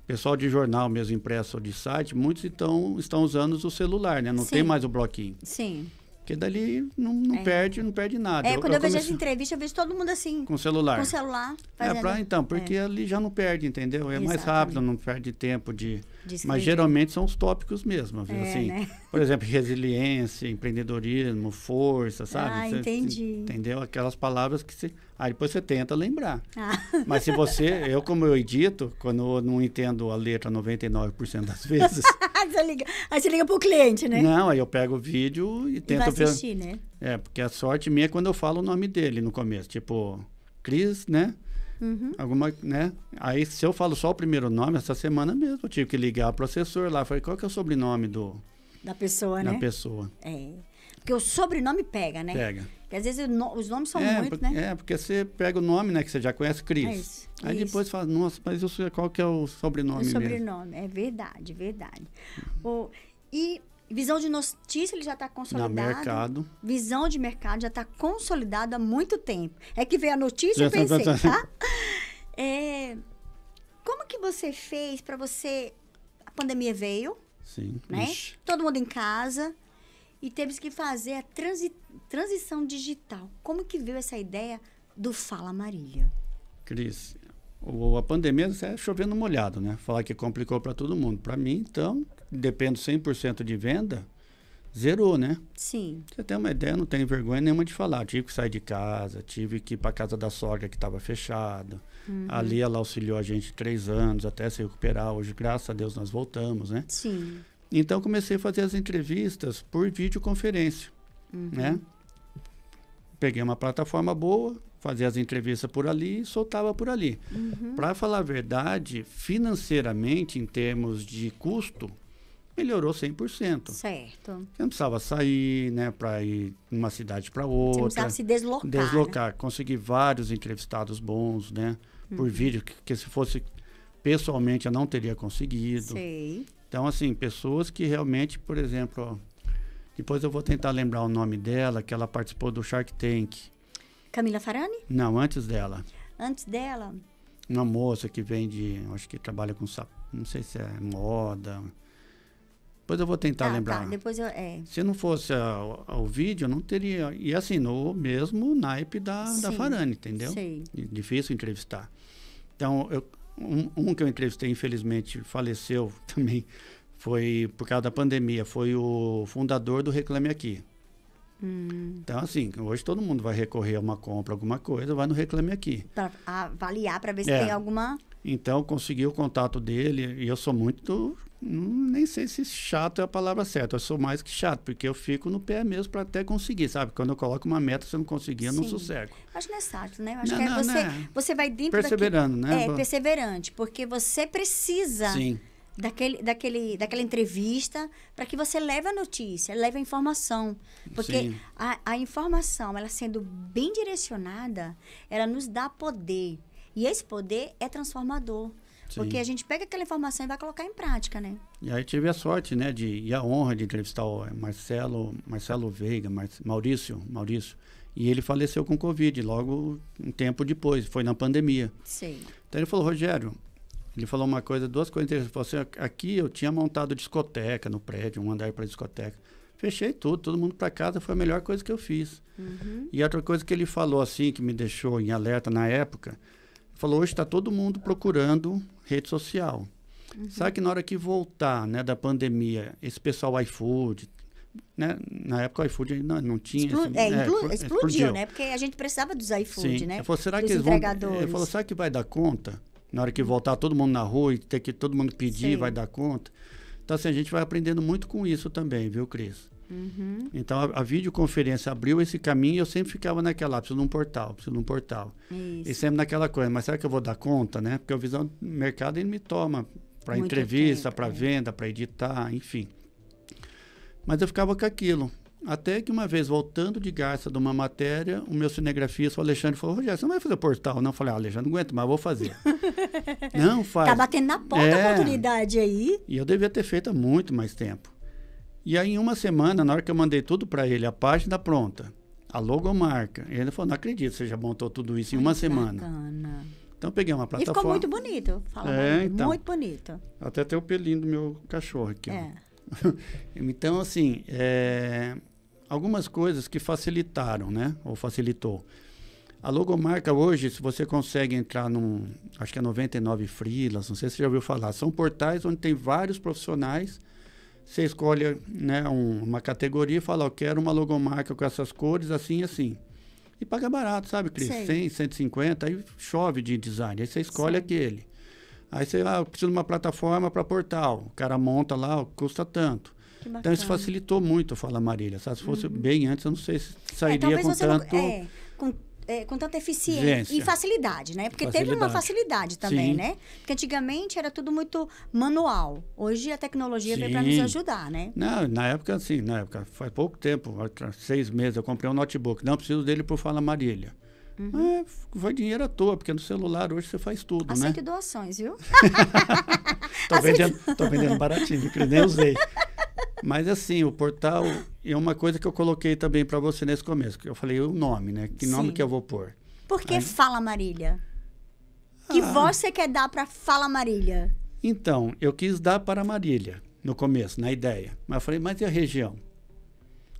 pessoal de jornal mesmo, impresso ou de site, muitos estão usando o celular, né? Não tem mais o bloquinho. Sim. Porque dali não perde nada. Quando eu vejo essa entrevista, eu vejo todo mundo assim. Com celular. Com celular. Fazendo... Porque ali já não perde, entendeu? É mais rápido, não perde tempo de mas geralmente são os tópicos mesmo. Assim, né? Por exemplo, resiliência, empreendedorismo, força, sabe? Entendi. Entendeu? Aquelas palavras que você... Aí depois você tenta lembrar. Mas se você... como eu edito, quando eu não entendo a letra 99% das vezes... Aí você liga pro cliente, né? Não, aí eu pego o vídeo e tento ver... assistir, né? Porque a sorte minha é quando eu falo o nome dele no começo. Tipo, Cris, né? Né? Aí, se eu falo só o primeiro nome, essa semana mesmo, eu tive que ligar pro assessor lá. Falei, qual que é o sobrenome da pessoa, né? Da pessoa. Porque o sobrenome pega, né? Pega. Porque às vezes os nomes são muitos, né? Porque você pega o nome, né? Que você já conhece, Cris. Aí depois fala, nossa, mas qual que é o sobrenome mesmo? O sobrenome, é verdade, verdade. E visão de notícia, ele já está consolidado. No mercado. Visão de mercado já está consolidado há muito tempo. É que veio a notícia e pensei, tá? Como que você fez para você... A pandemia veio, sim, né? Todo mundo em casa e teve que fazer a transição digital. Como que veio essa ideia do Fala Marília? Cris, a pandemia é chovendo molhado, né? Falar que complicou para todo mundo. Para mim, então, dependo 100% de venda, zerou, né? Sim. Você tem uma ideia, eu não tenho vergonha nenhuma de falar. Tive que sair de casa, tive que ir para casa da sogra que estava fechada. Ali ela auxiliou a gente 3 anos até se recuperar. Hoje, graças a Deus, nós voltamos, né? Sim. Então, comecei a fazer as entrevistas por videoconferência, né? Peguei uma plataforma boa, fazia as entrevistas por ali e soltava por ali. Para falar a verdade, financeiramente, em termos de custo, melhorou 100%. Certo. Eu não precisava sair, né, para ir de uma cidade para outra. Você não precisava se deslocar. Né? Consegui vários entrevistados bons, né, por vídeo, que se fosse pessoalmente eu não teria conseguido. Sei. Então, assim, pessoas que realmente, por exemplo, depois eu vou tentar lembrar o nome dela, que ela participou do Shark Tank. Camila Farani? Não, antes dela. Antes dela? Uma moça que vende, acho que trabalha com, não sei se é moda. Depois eu vou tentar lembrar. Tá, depois Se não fosse o vídeo, eu não teria... E assim, no mesmo naipe da Farani, entendeu? Sei. Difícil entrevistar. Então, um que eu entrevistei, infelizmente, faleceu também, foi por causa da pandemia, foi o fundador do Reclame Aqui. Então, assim, hoje todo mundo vai recorrer a uma compra, alguma coisa, vai no Reclame Aqui. Para avaliar, para ver se tem alguma... Então, consegui o contato dele, e eu sou muito nem sei se chato é a palavra certa. Eu sou mais que chato, porque eu fico no pé mesmo para até conseguir, sabe? Quando eu coloco uma meta, se eu não conseguir, eu não sossego. Acho que não é chato, né? Eu acho Não, que não, você vai dentro perseverando, né? Perseverante, porque você precisa Sim. daquela entrevista para que você leve a notícia, leve a informação. Porque a informação, ela sendo bem direcionada, ela nos dá poder. E esse poder é transformador. Sim. Porque a gente pega aquela informação e vai colocar em prática, né? E aí tive a sorte, né, e a honra de entrevistar o Marcelo Veiga, Maurício, e ele faleceu com Covid logo um tempo depois, foi na pandemia. Sim. Então ele falou, Rogério, ele falou duas coisas interessantes. Ele falou assim, aqui eu tinha montado discoteca no prédio, um andar para discoteca. Fechei tudo, todo mundo para casa, foi a melhor coisa que eu fiz. Uhum. E outra coisa que ele falou assim, que me deixou em alerta na época, falou, hoje está todo mundo procurando rede social. Uhum. Sabe que na hora que voltar, né, da pandemia, esse pessoal iFood, né, na época o iFood ainda não tinha... Explodiu, né? Porque a gente precisava dos iFood, sim. né? Ele falou, será que eles vão... Ele falou, será que vai dar conta? Na hora que voltar todo mundo na rua e ter que todo mundo pedir, sim, vai dar conta? Então, assim, a gente vai aprendendo muito com isso também, viu, Cris? Uhum. Então, a videoconferência abriu esse caminho e eu sempre ficava naquela, preciso de um portal. Isso. E sempre naquela coisa, mas será que eu vou dar conta, né? Porque a visão do mercado, ele me toma para entrevista, para venda, para editar, enfim. Mas eu ficava com aquilo. Até que uma vez, voltando de Garça de uma matéria, o meu cinegrafista, o Alexandre, falou, Rogério, você não vai fazer portal? Não, eu falei, Alexandre, não aguento, mas vou fazer. Não, faz. Tá batendo na porta a oportunidade aí. E eu devia ter feito há muito mais tempo. E aí, em uma semana, na hora que eu mandei tudo para ele, a página pronta, a logomarca, ele falou, não acredito, você já montou tudo isso em uma semana. Bacana. Então, eu peguei uma plataforma. E ficou muito bonito, então, muito bonito. Até tem o pelinho do meu cachorro aqui. Então, assim, algumas coisas que facilitaram, né? Ou facilitou. A logomarca hoje, se você consegue entrar acho que é 99 Freelas, não sei se você já ouviu falar, são portais onde tem vários profissionais. Você escolhe, né, uma categoria e fala, eu quero uma logomarca com essas cores, assim e assim. E paga barato, sabe, Cris? 100, 150, aí chove de design. Aí você escolhe aquele. Aí você, eu preciso de uma plataforma para portal. O cara monta lá, custa tanto. Então isso facilitou muito o Fala Marília, sabe? Se fosse bem antes, eu não sei se sairia com tanto... Com tanta eficiência e facilidade, né? Porque teve uma facilidade também, sim, né? Porque antigamente era tudo muito manual. Hoje a tecnologia veio para nos ajudar, né? Não, na época, faz pouco tempo, 6 meses, eu comprei um notebook. Não, preciso dele por Fala Marília. Uhum. Foi dinheiro à toa, porque no celular hoje você faz tudo, Aceito né? doações, viu? Tô vendendo baratinho, que eu nem usei. Mas assim, o portal é uma coisa que eu coloquei também para você nesse começo. Que eu falei o nome, né? Que nome que eu vou pôr? Por que Fala Marília? Que voz você quer dar para Fala Marília? Então, eu quis dar para Marília no começo, na ideia. Mas eu falei, mas e a região?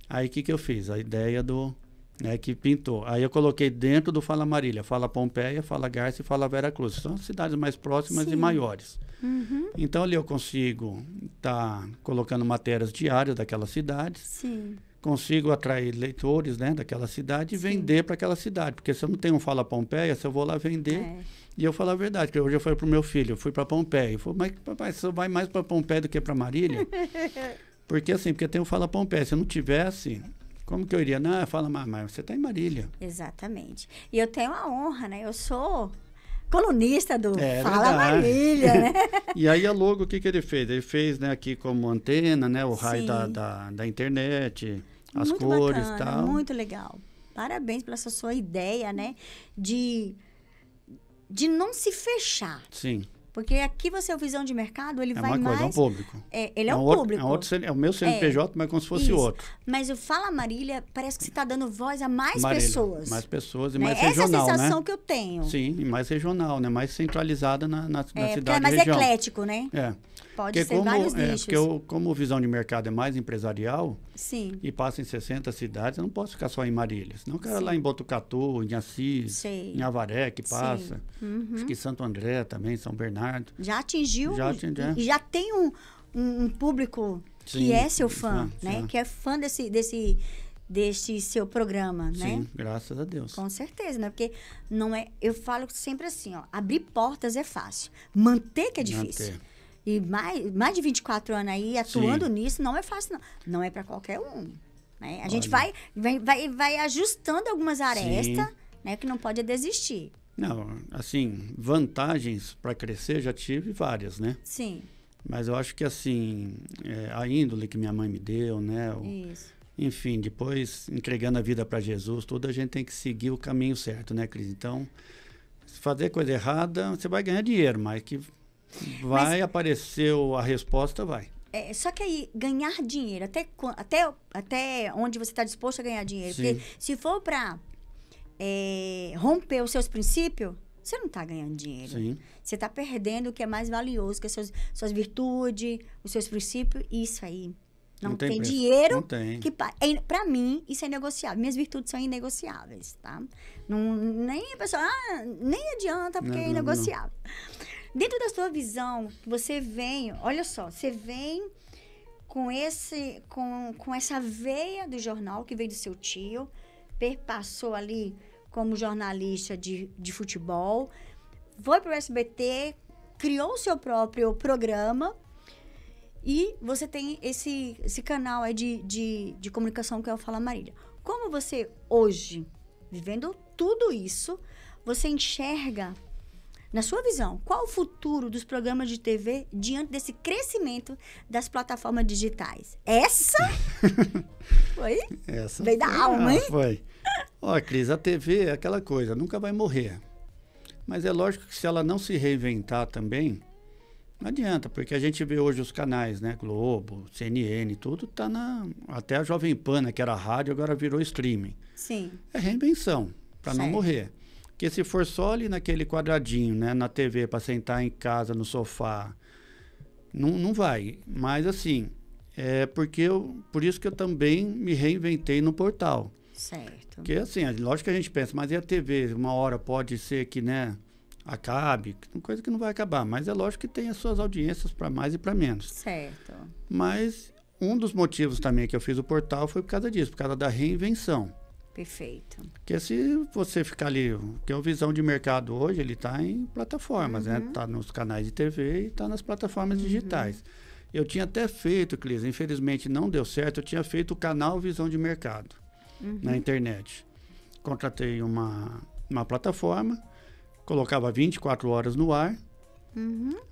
Aí o que eu fiz? A ideia que pintou. Aí eu coloquei dentro do Fala Marília, Fala Pompeia, Fala Garça e Fala Vera Cruz. São as cidades mais próximas e maiores. Uhum. Então ali eu consigo estar colocando matérias diárias daquelas cidades. Sim. Consigo atrair leitores, né, daquela cidade e vender para aquela cidade. Porque se eu não tenho um Fala Pompeia, se eu vou lá vender... E eu falo a verdade, que hoje eu falei pro meu filho, eu fui para Pompeia. Ele falou, mas papai, você vai mais para Pompeia do que para Marília? Porque tem o Fala Pompeia. Se eu não tivesse... Como que eu iria? Não, fala, mas você está em Marília. Exatamente. E eu tenho a honra, né? Eu sou colunista do Fala verdade. Marília, né? E aí a logo, o que ele fez? Ele fez, né, aqui como antena, né? O raio da internet, as muito cores bacana, e tal. Muito legal. Parabéns pela sua ideia, né? De não se fechar. Sim. Porque aqui você é o visão de mercado, ele vai mais... É uma coisa, é um público. Ele é um público. É o meu CNPJ, mas como se fosse outro. Mas o Fala Marília, parece que você está dando voz a mais pessoas. Mais pessoas e né? mais regional, né? Essa é a sensação que eu tenho. Sim, e mais regional, né? Mais centralizada na cidade é mais e região. eclético, né? Pode ser vários nichos. Porque como visão de mercado é mais empresarial, sim, e passa em 60 cidades, eu não posso ficar só em Marília. Senão o cara lá em Botucatu, em Assis, em Avaré, que passa. Acho que Santo André também, São Bernardo. Já atingiu. E já tem um público que é seu fã, né? Que é fã desse seu programa, né? Sim, graças a Deus. Com certeza, né? Porque não é... Eu falo sempre assim, ó. Abrir portas é fácil. Manter que é difícil. E mais de 24 anos aí atuando nisso não é fácil, não. Não é para qualquer um. Né? A gente vai ajustando algumas arestas, né, que não pode desistir. Não, assim, vantagens para crescer já tive várias, né? Sim. Mas eu acho que, assim, a índole que minha mãe me deu, né? Isso. Enfim, depois entregando a vida para Jesus, tudo a gente tem que seguir o caminho certo, né, Cris? Então, se fazer coisa errada, você vai ganhar dinheiro, mas que vai aparecer a resposta, vai. Só que aí, ganhar dinheiro, até onde você está disposto a ganhar dinheiro. Sim. Porque se for para romper os seus princípios, você não está ganhando dinheiro. Sim. Você está perdendo o que é mais valioso, que é suas virtudes, os seus princípios. Isso aí. Não tem preço. dinheiro. Não tem. Para mim, isso é negociável. Minhas virtudes são inegociáveis, tá? Nem a pessoa... nem adianta, porque é inegociável. Dentro da sua visão, você vem... Olha só, você vem com essa veia do jornal que veio do seu tio, perpassou ali como jornalista de futebol, foi para o SBT, criou o seu próprio programa e você tem esse canal aí de comunicação que é o Fala Marília. Como você hoje, vivendo tudo isso, você enxerga, na sua visão, qual o futuro dos programas de TV diante desse crescimento das plataformas digitais? Essa? Foi? Essa veio da alma, hein? Foi. Ó, Cris, a TV é aquela coisa, nunca vai morrer. Mas é lógico que se ela não se reinventar também, não adianta, porque a gente vê hoje os canais, né? Globo, CNN, tudo tá até a Jovem Pan, né, que era rádio, agora virou streaming. Sim. É reinvenção, para não morrer. Porque se for só ali naquele quadradinho, né, na TV, para sentar em casa, no sofá, não vai. Mas assim, por isso que eu também me reinventei no portal. Certo. Porque assim, lógico que a gente pensa, mas e a TV? Uma hora pode ser que, né, acabe, coisa que não vai acabar. Mas é lógico que tem as suas audiências para mais e para menos. Certo. Mas um dos motivos também que eu fiz o portal foi por causa disso, por causa da reinvenção. Perfeito. Porque se você ficar ali, porque a visão de mercado hoje, ele está em plataformas, né? Está nos canais de TV e está nas plataformas digitais. Eu tinha até feito, Cris, infelizmente não deu certo, eu tinha feito o canal Visão de Mercado na internet. Contratei uma plataforma, colocava 24 horas no ar,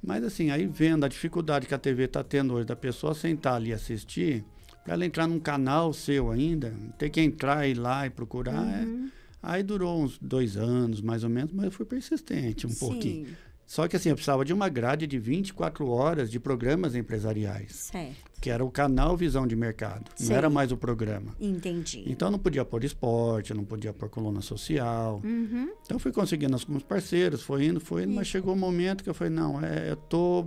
mas assim, aí vendo a dificuldade que a TV está tendo hoje da pessoa sentar ali e assistir, para ela entrar num canal seu ainda, ter que entrar, ir lá e procurar, aí durou uns 2 anos, mais ou menos, mas eu fui persistente pouquinho. Só que assim, eu precisava de uma grade de 24 horas de programas empresariais. Certo. Que era o canal Visão de Mercado, não era mais o programa. Entendi. Então não podia pôr esporte, não podia pôr coluna social. Então fui conseguindo alguns parceiros, foi indo, mas chegou um momento que eu falei, não, eu tô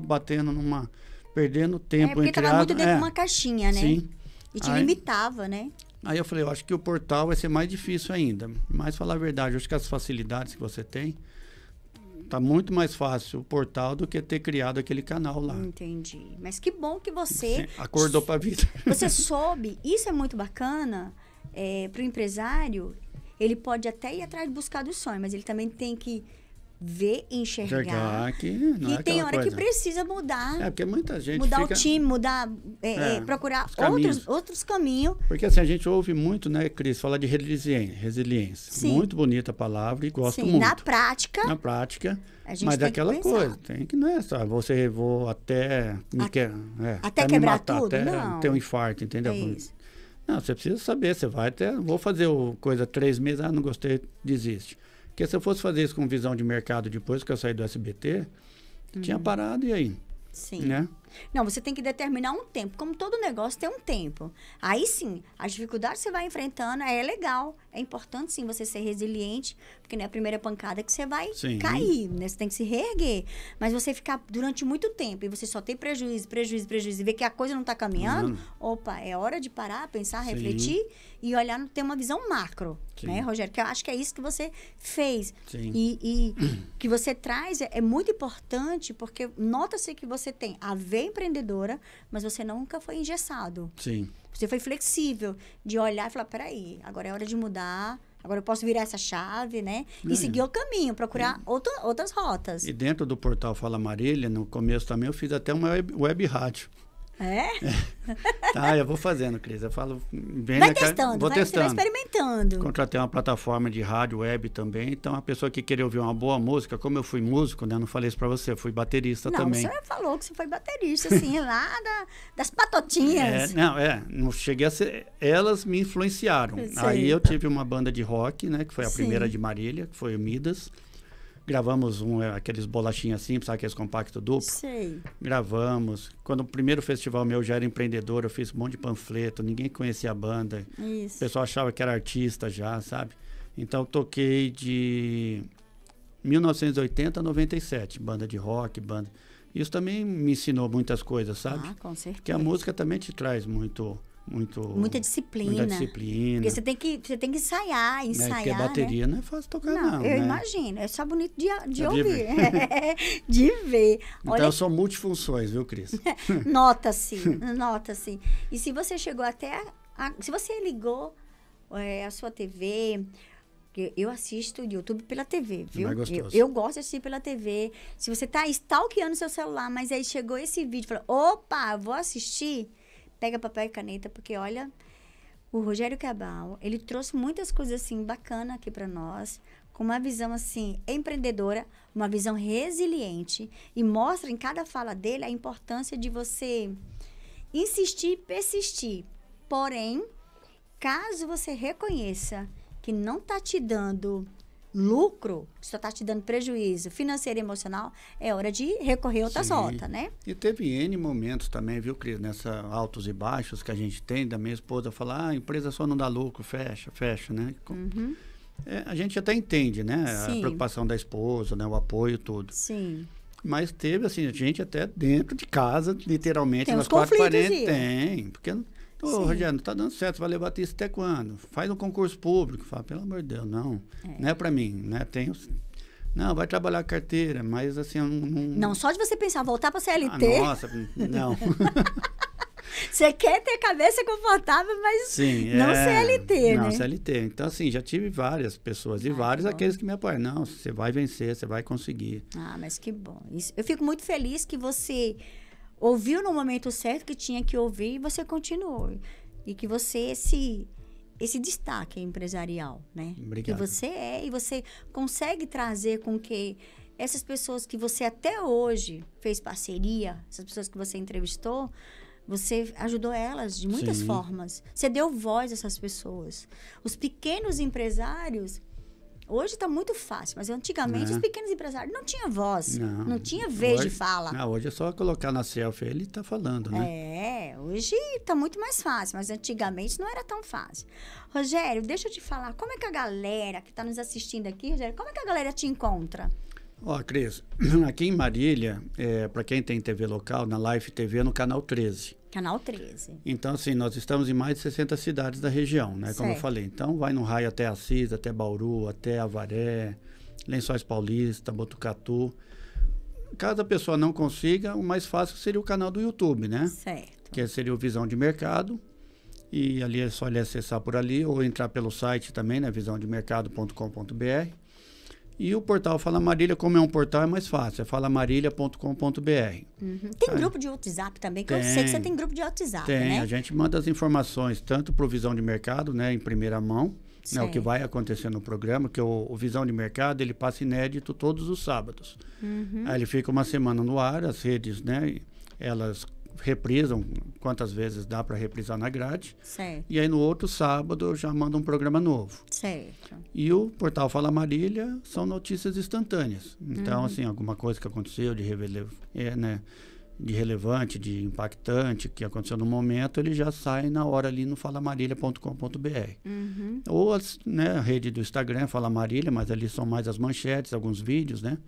perdendo tempo. Porque estava muito dentro de uma caixinha, né? Sim. E te limitava, né? Aí eu falei, eu acho que o portal vai ser mais difícil ainda. Mas falar a verdade, eu acho que as facilidades que você tem, tá muito mais fácil o portal do que ter criado aquele canal lá. Entendi. Mas que bom que você... acordou para a vida. Você soube. Isso é muito bacana para o empresário. Ele pode até ir atrás de buscar do sonho, mas ele também tem que ver e enxergar que não é tem hora coisa. que precisa mudar. Porque muita gente mudar o time, procurar outros caminhos. Porque assim, a gente ouve muito, né, Cris, falar de resiliência. Sim. Muito bonita a palavra e gosto Sim, muito. na prática, a gente mas é aquela coisa, tem que não é só, vou até quebrar me matar, tudo, até não. ter um infarto, entendeu? É isso. Não, você precisa saber, você vai vou fazer coisa 3 meses, não gostei, desiste. Porque se eu fosse fazer isso com visão de mercado depois que eu saí do SBT, tinha parado e aí? Sim. Né? Não, você tem que determinar um tempo. Como todo negócio tem um tempo. Aí sim, as dificuldades que você vai enfrentando é legal. É importante sim você ser resiliente, porque não é a primeira pancada que você vai cair, né? Você tem que se reerguer. Mas você ficar durante muito tempo e você só ter prejuízo, e ver que a coisa não está caminhando, opa, é hora de parar, pensar, refletir e olhar, ter uma visão macro, né, Rogério? Que eu acho que é isso que você fez. Sim. E que você traz é muito importante, porque nota-se que você tem a veia empreendedora, mas você nunca foi engessado. Sim. Você foi flexível de olhar e falar, peraí, agora é hora de mudar, Agora eu posso virar essa chave, né? E seguir o caminho, procurar outras rotas. E dentro do portal Fala Marília, no começo também, eu fiz até uma web rádio. É? Tá, eu vou fazendo, Cris. Eu falo... Vai testando, você vai experimentando. Contratei uma plataforma de rádio web também. Então, a pessoa que queria ouvir uma boa música, como eu fui músico, né? Não falei isso pra você, eu fui baterista também. Não, você falou que você foi baterista, assim, lá das patotinhas. Não cheguei a ser... Elas me influenciaram. Aí eu tive uma banda de rock, né? Que foi a primeira de Marília, que foi o Midas. Gravamos aqueles bolachinhas simples, sabe, aqueles compacto duplo? Sei. Gravamos. Quando o primeiro festival meu já era empreendedor, eu fiz um monte de panfleto, ninguém conhecia a banda. Isso. O pessoal achava que era artista já, sabe? Então, eu toquei de 1980 a 97, banda de rock, banda... Isso também me ensinou muitas coisas, sabe? Ah, com certeza. Porque a música também te traz muita disciplina. Porque você tem que ensaiar, Porque a bateria, né? Não é fácil tocar, não. Eu imagino. É só bonito de ouvir. De ver. Então, Olha, eu sou multifunções, viu, Cris? Nota-se. E se você chegou até... se você ligou a sua TV... Eu assisto o YouTube pela TV, viu? Eu gosto de assistir pela TV. Se você tá stalkeando seu celular, mas aí chegou esse vídeo e falou, opa, vou assistir... Pega papel e caneta, porque olha, o Rogério Cabral, ele trouxe muitas coisas assim bacanas aqui para nós, com uma visão assim empreendedora, uma visão resiliente e mostra em cada fala dele a importância de você insistir e persistir. Porém, caso você reconheça que não está te dando lucro, só está te dando prejuízo financeiro e emocional, é hora de recorrer a outras rotas, né? E teve N momentos também, viu, Cris? Nessa altos e baixos que a gente tem, da minha esposa falar, a empresa só não dá lucro, fecha, né? A gente até entende, né? Sim. A preocupação da esposa, né? O apoio, tudo. Sim. Mas teve, assim, a gente até dentro de casa, literalmente, tem nas quatro paredes. Tem, porque... Rogério, não está dando certo, vai levar isso até quando? Faz um concurso público. Fala, pelo amor de Deus, não. Não é para mim, né? Não, vai trabalhar carteira, mas assim... Não, só de você pensar, voltar para CLT... nossa, não. Você quer ter cabeça confortável, mas sim, não CLT, né? Não, CLT. Então, assim, já tive várias pessoas e vários aqueles que me apoiam. Não, você vai vencer, você vai conseguir. Ah, mas que bom. Eu fico muito feliz que você... ouviu no momento certo que tinha que ouvir e você continuou. E que você, esse destaque empresarial, né? Obrigado. Que você e você consegue trazer com que essas pessoas que você até hoje fez parceria, essas pessoas que você entrevistou, você ajudou elas de muitas formas. Você deu voz a essas pessoas. Os pequenos empresários... Hoje está muito fácil, mas antigamente os pequenos empresários não tinham voz, não tinha vez de fala. Hoje é só colocar na selfie, ele está falando, né? Hoje está muito mais fácil, mas antigamente não era tão fácil. Rogério, deixa eu te falar, como é que a galera que está nos assistindo aqui, Rogério, como é que a galera te encontra? Ó, Cris, aqui em Marília, para quem tem TV local, na Live TV, no Canal 13. Canal 13. Então, assim, nós estamos em mais de 60 cidades da região, né? Como eu falei. Então, vai no raio até Assis, até Bauru, até Avaré, Lençóis Paulista, Botucatu. Caso a pessoa não consiga, o mais fácil seria o canal do YouTube, né? Certo. Que seria o Visão de Mercado. E ali é só ele acessar por ali ou entrar pelo site também, né? visãodemercado.com.br. E o portal Fala Marília, como é um portal, é mais fácil. É falamarília.com.br. Tem grupo de WhatsApp também, que eu sei que você tem grupo de WhatsApp, né? A gente manda as informações tanto para o Visão de Mercado, né, em primeira mão, né, o que vai acontecer no programa, que o Visão de Mercado, ele passa inédito todos os sábados. Aí ele fica uma semana no ar, as redes, né, elas reprisam quantas vezes dá para reprisar na grade. Certo. E aí no outro sábado eu já mando um programa novo. Certo. E o portal Fala Marília são notícias instantâneas. Então, assim, alguma coisa que aconteceu de relevante, de impactante, que aconteceu no momento, ele já sai na hora ali no falamarília.com.br. Ou a rede do Instagram, Fala Marília, mas ali são mais as manchetes, alguns vídeos, né?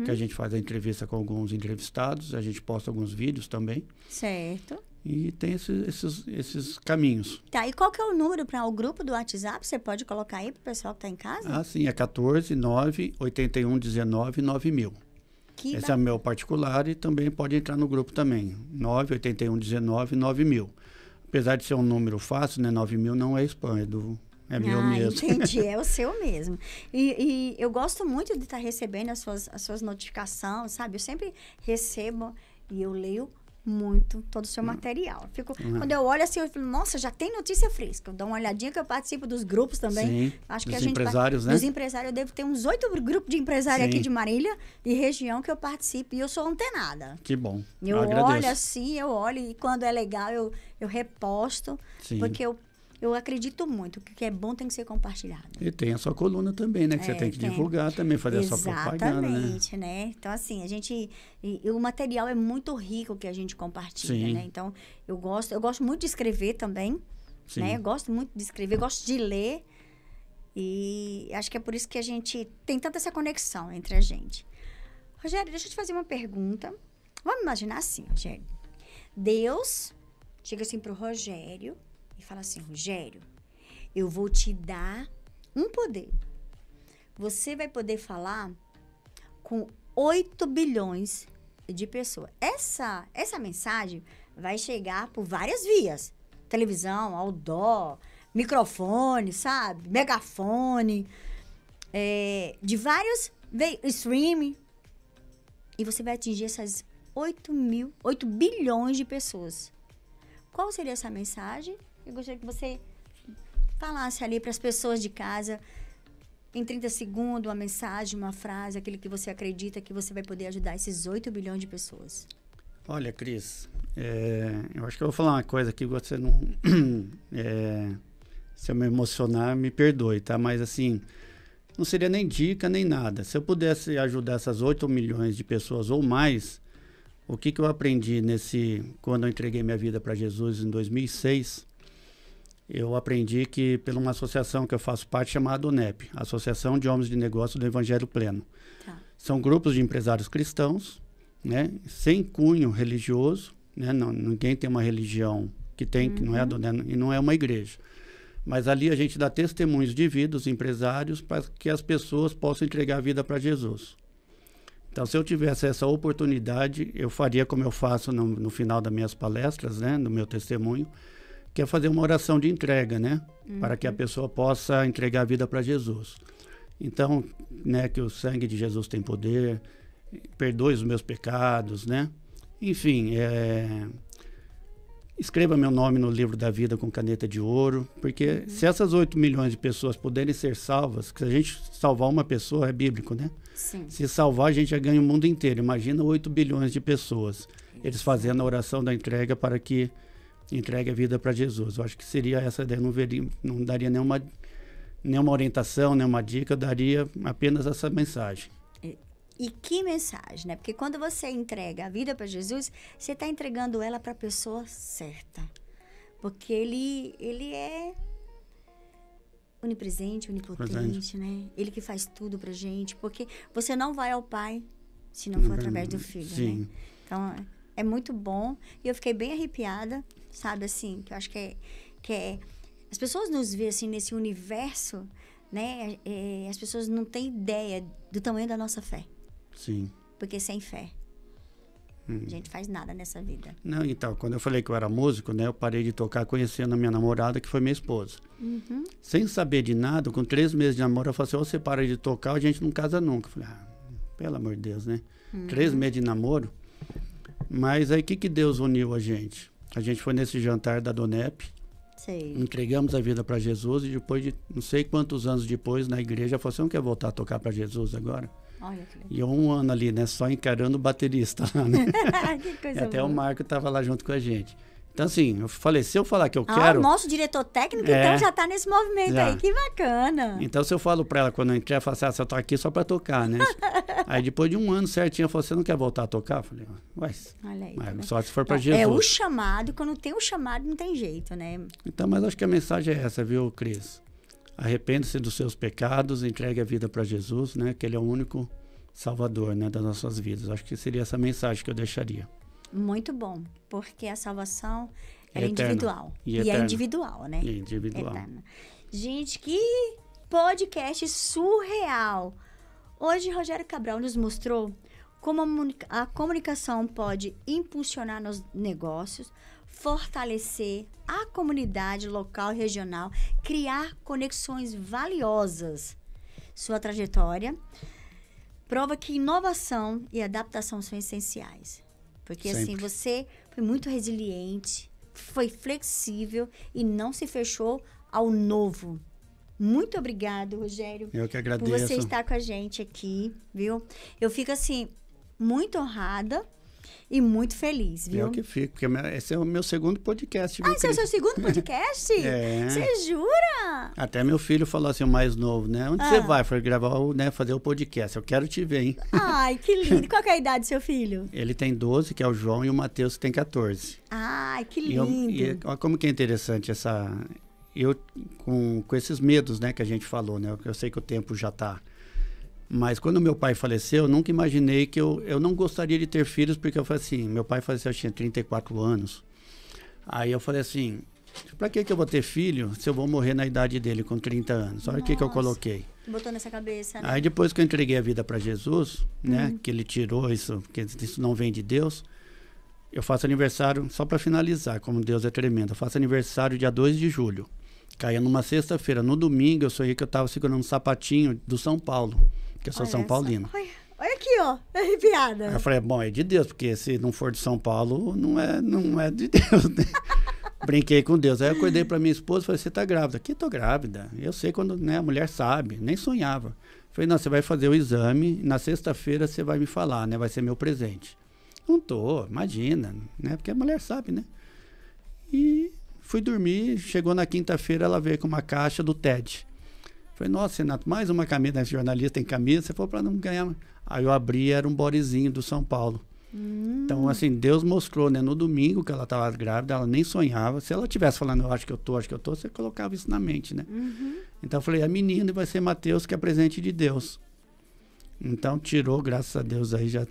Que a gente faz a entrevista com alguns entrevistados, a gente posta alguns vídeos também. Certo. E tem esses caminhos. Tá, e qual que é o número para o grupo do WhatsApp? Você pode colocar aí para o pessoal que está em casa? Ah, sim, é 14 9 81 19 9000. Esse é o meu particular e também pode entrar no grupo também. 98119 9000. Apesar de ser um número fácil, né? 9000 não é spam, É meu mesmo. Entendi, é o seu mesmo. E eu gosto muito de estar recebendo as suas notificações, sabe? Eu sempre recebo e eu leio muito todo o seu material. Quando eu olho assim, eu falo, nossa, já tem notícia fresca. Eu dou uma olhadinha que eu participo dos grupos também. Sim, acho que dos a gente empresários, né? Dos empresários, eu devo ter uns 8 grupos de empresários Sim. aqui de Marília e região que eu participo. E eu sou antenada. Que bom. Eu agradeço. olho assim, e quando é legal, eu reposto. Sim. Porque eu acredito muito que o que é bom tem que ser compartilhado. E tem a sua coluna também, né? Que você tem que divulgar também, fazer a sua propaganda, né? Exatamente, né? Então, assim, o material é muito rico que a gente compartilha, Sim. né? Então, eu gosto muito de escrever também, Sim. né? Eu gosto muito de escrever, gosto de ler. E acho que é por isso que a gente tem tanta essa conexão entre a gente. Rogério, deixa eu te fazer uma pergunta. Vamos imaginar assim, Rogério. Deus chega assim pro Rogério e fala assim, Rogério, eu vou te dar um poder. Você vai poder falar com 8 bilhões de pessoas. Essa mensagem vai chegar por várias vias. Televisão, outdoor, microfone, sabe? Megafone, de vários streaming. E você vai atingir essas 8 bilhões de pessoas. Qual seria essa mensagem? Eu gostaria que você falasse ali para as pessoas de casa, em 30 segundos, uma mensagem, uma frase, aquele que você acredita que você vai poder ajudar esses 8 bilhões de pessoas. Olha, Cris, eu acho que eu vou falar uma coisa que você não... se eu me emocionar, me perdoe, tá? Mas assim, não seria nem dica, nem nada. Se eu pudesse ajudar essas 8 milhões de pessoas ou mais, o que eu aprendi quando eu entreguei minha vida para Jesus em 2006... Eu aprendi que, por uma associação que eu faço parte, chamada ONEP, Associação de Homens de Negócio do Evangelho Pleno. Tá. São grupos de empresários cristãos, né, sem cunho religioso, né, ninguém tem uma religião que não é e não é uma igreja. Mas ali a gente dá testemunhos de vida dos empresários para que as pessoas possam entregar a vida para Jesus. Então, se eu tivesse essa oportunidade, eu faria como eu faço no final das minhas palestras, né, no meu testemunho, que é fazer uma oração de entrega, né? Para que a pessoa possa entregar a vida para Jesus. Então, né, que o sangue de Jesus tem poder, perdoe os meus pecados, né? Enfim, escreva meu nome no livro da vida com caneta de ouro, porque se essas 8 milhões de pessoas puderem ser salvas, se a gente salvar uma pessoa, é bíblico, né? Sim. Se salvar, a gente já ganha o mundo inteiro. Imagina 8 bilhões de pessoas. Eles fazendo a oração da entrega para que entregue a vida para Jesus. Eu acho que seria essa ideia. Não daria nenhuma orientação, nenhuma dica, eu daria apenas essa mensagem. E que mensagem, né? Porque quando você entrega a vida para Jesus, você está entregando ela para a pessoa certa. Porque ele é onipresente, onipotente, né? Ele que faz tudo pra gente. Porque você não vai ao Pai se não for através do Filho, Sim. né? Então, é muito bom. E eu fiquei bem arrepiada, sabe, assim, que eu acho que as pessoas nos veem, assim, nesse universo, né? As pessoas não têm ideia do tamanho da nossa fé. Sim. Porque sem fé, a gente faz nada nessa vida. Não, então, quando eu falei que eu era músico, né? Eu parei de tocar conhecendo a minha namorada, que foi minha esposa. Sem saber de nada, com 3 meses de namoro, eu falei assim, ou você para de tocar ou a gente não casa nunca. Eu falei, pelo amor de Deus, né? 3 meses de namoro. Mas aí, o que Deus uniu a gente? A gente foi nesse jantar da Donep, Sei. entregamos a vida para Jesus e depois de não sei quantos anos depois, na igreja, falou, você não quer voltar a tocar para Jesus agora? Olha que legal. E 1 ano ali, né? Só encarando o baterista lá, né? Que coisa E até boa. o Marco estava lá junto com a gente. Então, assim, eu falei, se eu falar que eu O quero... nosso diretor técnico, então, já tá nesse movimento Já. aí. Que bacana. Então, se eu falo para ela, quando eu entrei, ela fala assim, você tá aqui só para tocar, né? Aí, depois de 1 ano certinho, ela falou, você não quer voltar a tocar? Eu falei, ué, Olha aí. mas né? só se for para Jesus. É o chamado, quando tem o chamado, não tem jeito, né? Então, mas acho que a mensagem é essa, viu, Cris? Arrependa-se dos seus pecados, entregue a vida para Jesus, né? Que Ele é o único Salvador, né, das nossas vidas. Acho que seria essa mensagem que eu deixaria. Muito bom, porque a salvação É é eterna. individual. E E é eterna. individual, né? E individual. Eterna. Gente, que podcast surreal! Hoje, Rogério Cabral nos mostrou como a comunicação pode impulsionar nos negócios, fortalecer a comunidade local e regional, criar conexões valiosas. Sua trajetória prova que inovação e adaptação são essenciais. Porque Sempre. assim, você foi muito resiliente, foi flexível e não se fechou ao novo. Muito obrigado, Rogério. Eu que agradeço. Por você estar com a gente aqui, viu? Eu fico assim, muito honrada e muito feliz, viu? Eu que fico, porque esse é o meu segundo podcast. Ah, esse é o seu segundo podcast? É. Você jura? Até meu filho falou assim, o mais novo, né? Onde você vai? Foi gravar, né? Fazer o podcast. Eu quero te ver, hein? Ai, que lindo. Qual que é a idade do seu filho? Ele tem 12, que é o João, e o Matheus, que tem 14. Ai, que E lindo. olha como que é interessante essa... Eu, com esses medos, né, que a gente falou, né? Eu sei que o tempo já tá. Mas quando meu pai faleceu, eu nunca imaginei que eu não gostaria de ter filhos, porque eu falei assim, meu pai faleceu, eu tinha 34 anos. Aí eu falei assim, pra que eu vou ter filho se eu vou morrer na idade dele, com 30 anos? Olha o que eu coloquei. Botou nessa cabeça, né? Aí depois que eu entreguei a vida para Jesus, né, que ele tirou isso, que isso não vem de Deus, eu faço aniversário, só para finalizar, como Deus é tremendo, eu faço aniversário dia 2 de julho. Caía numa sexta-feira. No domingo, eu sonhei que eu estava segurando um sapatinho do São Paulo, que eu sou São Paulino. Olha aqui, ó, arrepiada. Aí eu falei, bom, é de Deus, porque se não for de São Paulo, não é de Deus, né? Brinquei com Deus. Aí eu acordei para minha esposa e falei, você tá grávida? Aqui tô grávida. Eu sei quando, né, a mulher sabe, nem sonhava. Falei, não, você vai fazer o exame, na sexta-feira você vai me falar, né? Vai ser meu presente. Não tô, imagina, né? Porque a mulher sabe, né? E fui dormir, chegou na quinta-feira, ela veio com uma caixa do TED. Falei, nossa, Renato, mais uma camisa, né? Jornalista tem camisa, você falou para não ganhar. Aí eu abri, era um bodezinho do São Paulo. Então, assim, Deus mostrou, né? No domingo que ela estava grávida, ela nem sonhava. Se ela estivesse falando, eu acho que eu tô, você colocava isso na mente, né? Então eu falei, a menina vai ser Matheus, que é presente de Deus. Então tirou, graças a Deus, aí já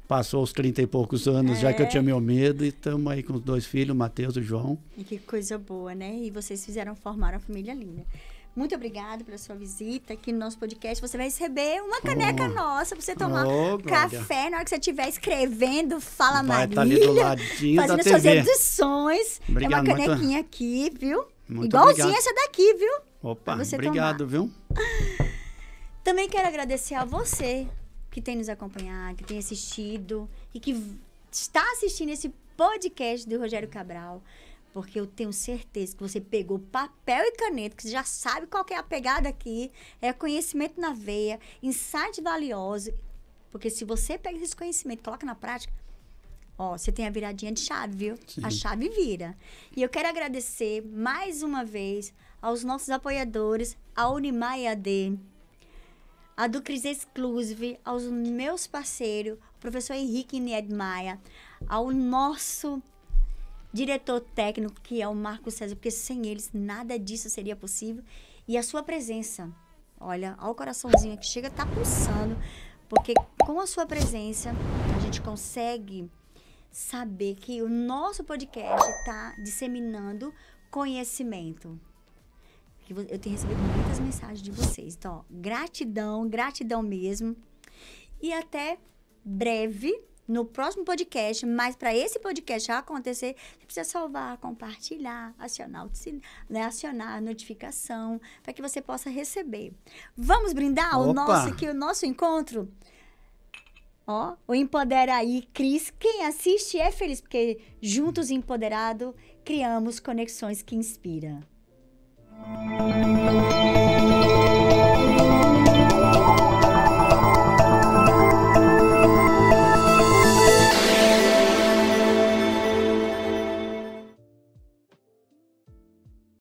passou os 30 e poucos anos, já que eu tinha meu medo, e estamos aí com os 2 filhos, o Matheus e o João. E que coisa boa, né? E vocês formar uma família linda. Muito obrigada pela sua visita aqui no nosso podcast. Você vai receber uma caneca nossa para você tomar café na hora que você estiver escrevendo Fala Marília. Vai estar ali do ladinho fazendo da suas TV. edições. Obrigado, é uma canequinha aqui, viu? Muito igualzinha obrigado. Essa daqui, viu? Opa, obrigado, viu? Também quero agradecer a você que tem nos acompanhado, que tem assistido e que está assistindo esse podcast do Rogério Cabral. Porque eu tenho certeza que você pegou papel e caneta, que você já sabe qual que é a pegada aqui. É conhecimento na veia, insight valioso. Porque se você pega esse conhecimento e coloca na prática, ó, você tem a viradinha de chave, viu? Sim. A chave vira. E eu quero agradecer mais uma vez aos nossos apoiadores, a Unimar EAD, a do Cris Exclusive, aos meus parceiros, o professor Henrique Niedmaia, ao nosso diretor técnico, que é o Marco César, porque sem eles nada disso seria possível. E a sua presença, olha, olha o coraçãozinho que chega, tá pulsando, porque com a sua presença a gente consegue saber que o nosso podcast está disseminando conhecimento. Eu tenho recebido muitas mensagens de vocês. Então, ó, gratidão, gratidão mesmo. E até breve, no próximo podcast, mas para esse podcast já acontecer, você precisa salvar, compartilhar, acionar a notificação, para que você possa receber. Vamos brindar o nosso encontro? Ó, o Empodera aí, Cris. Quem assiste é feliz, porque juntos empoderado, criamos conexões que inspiram.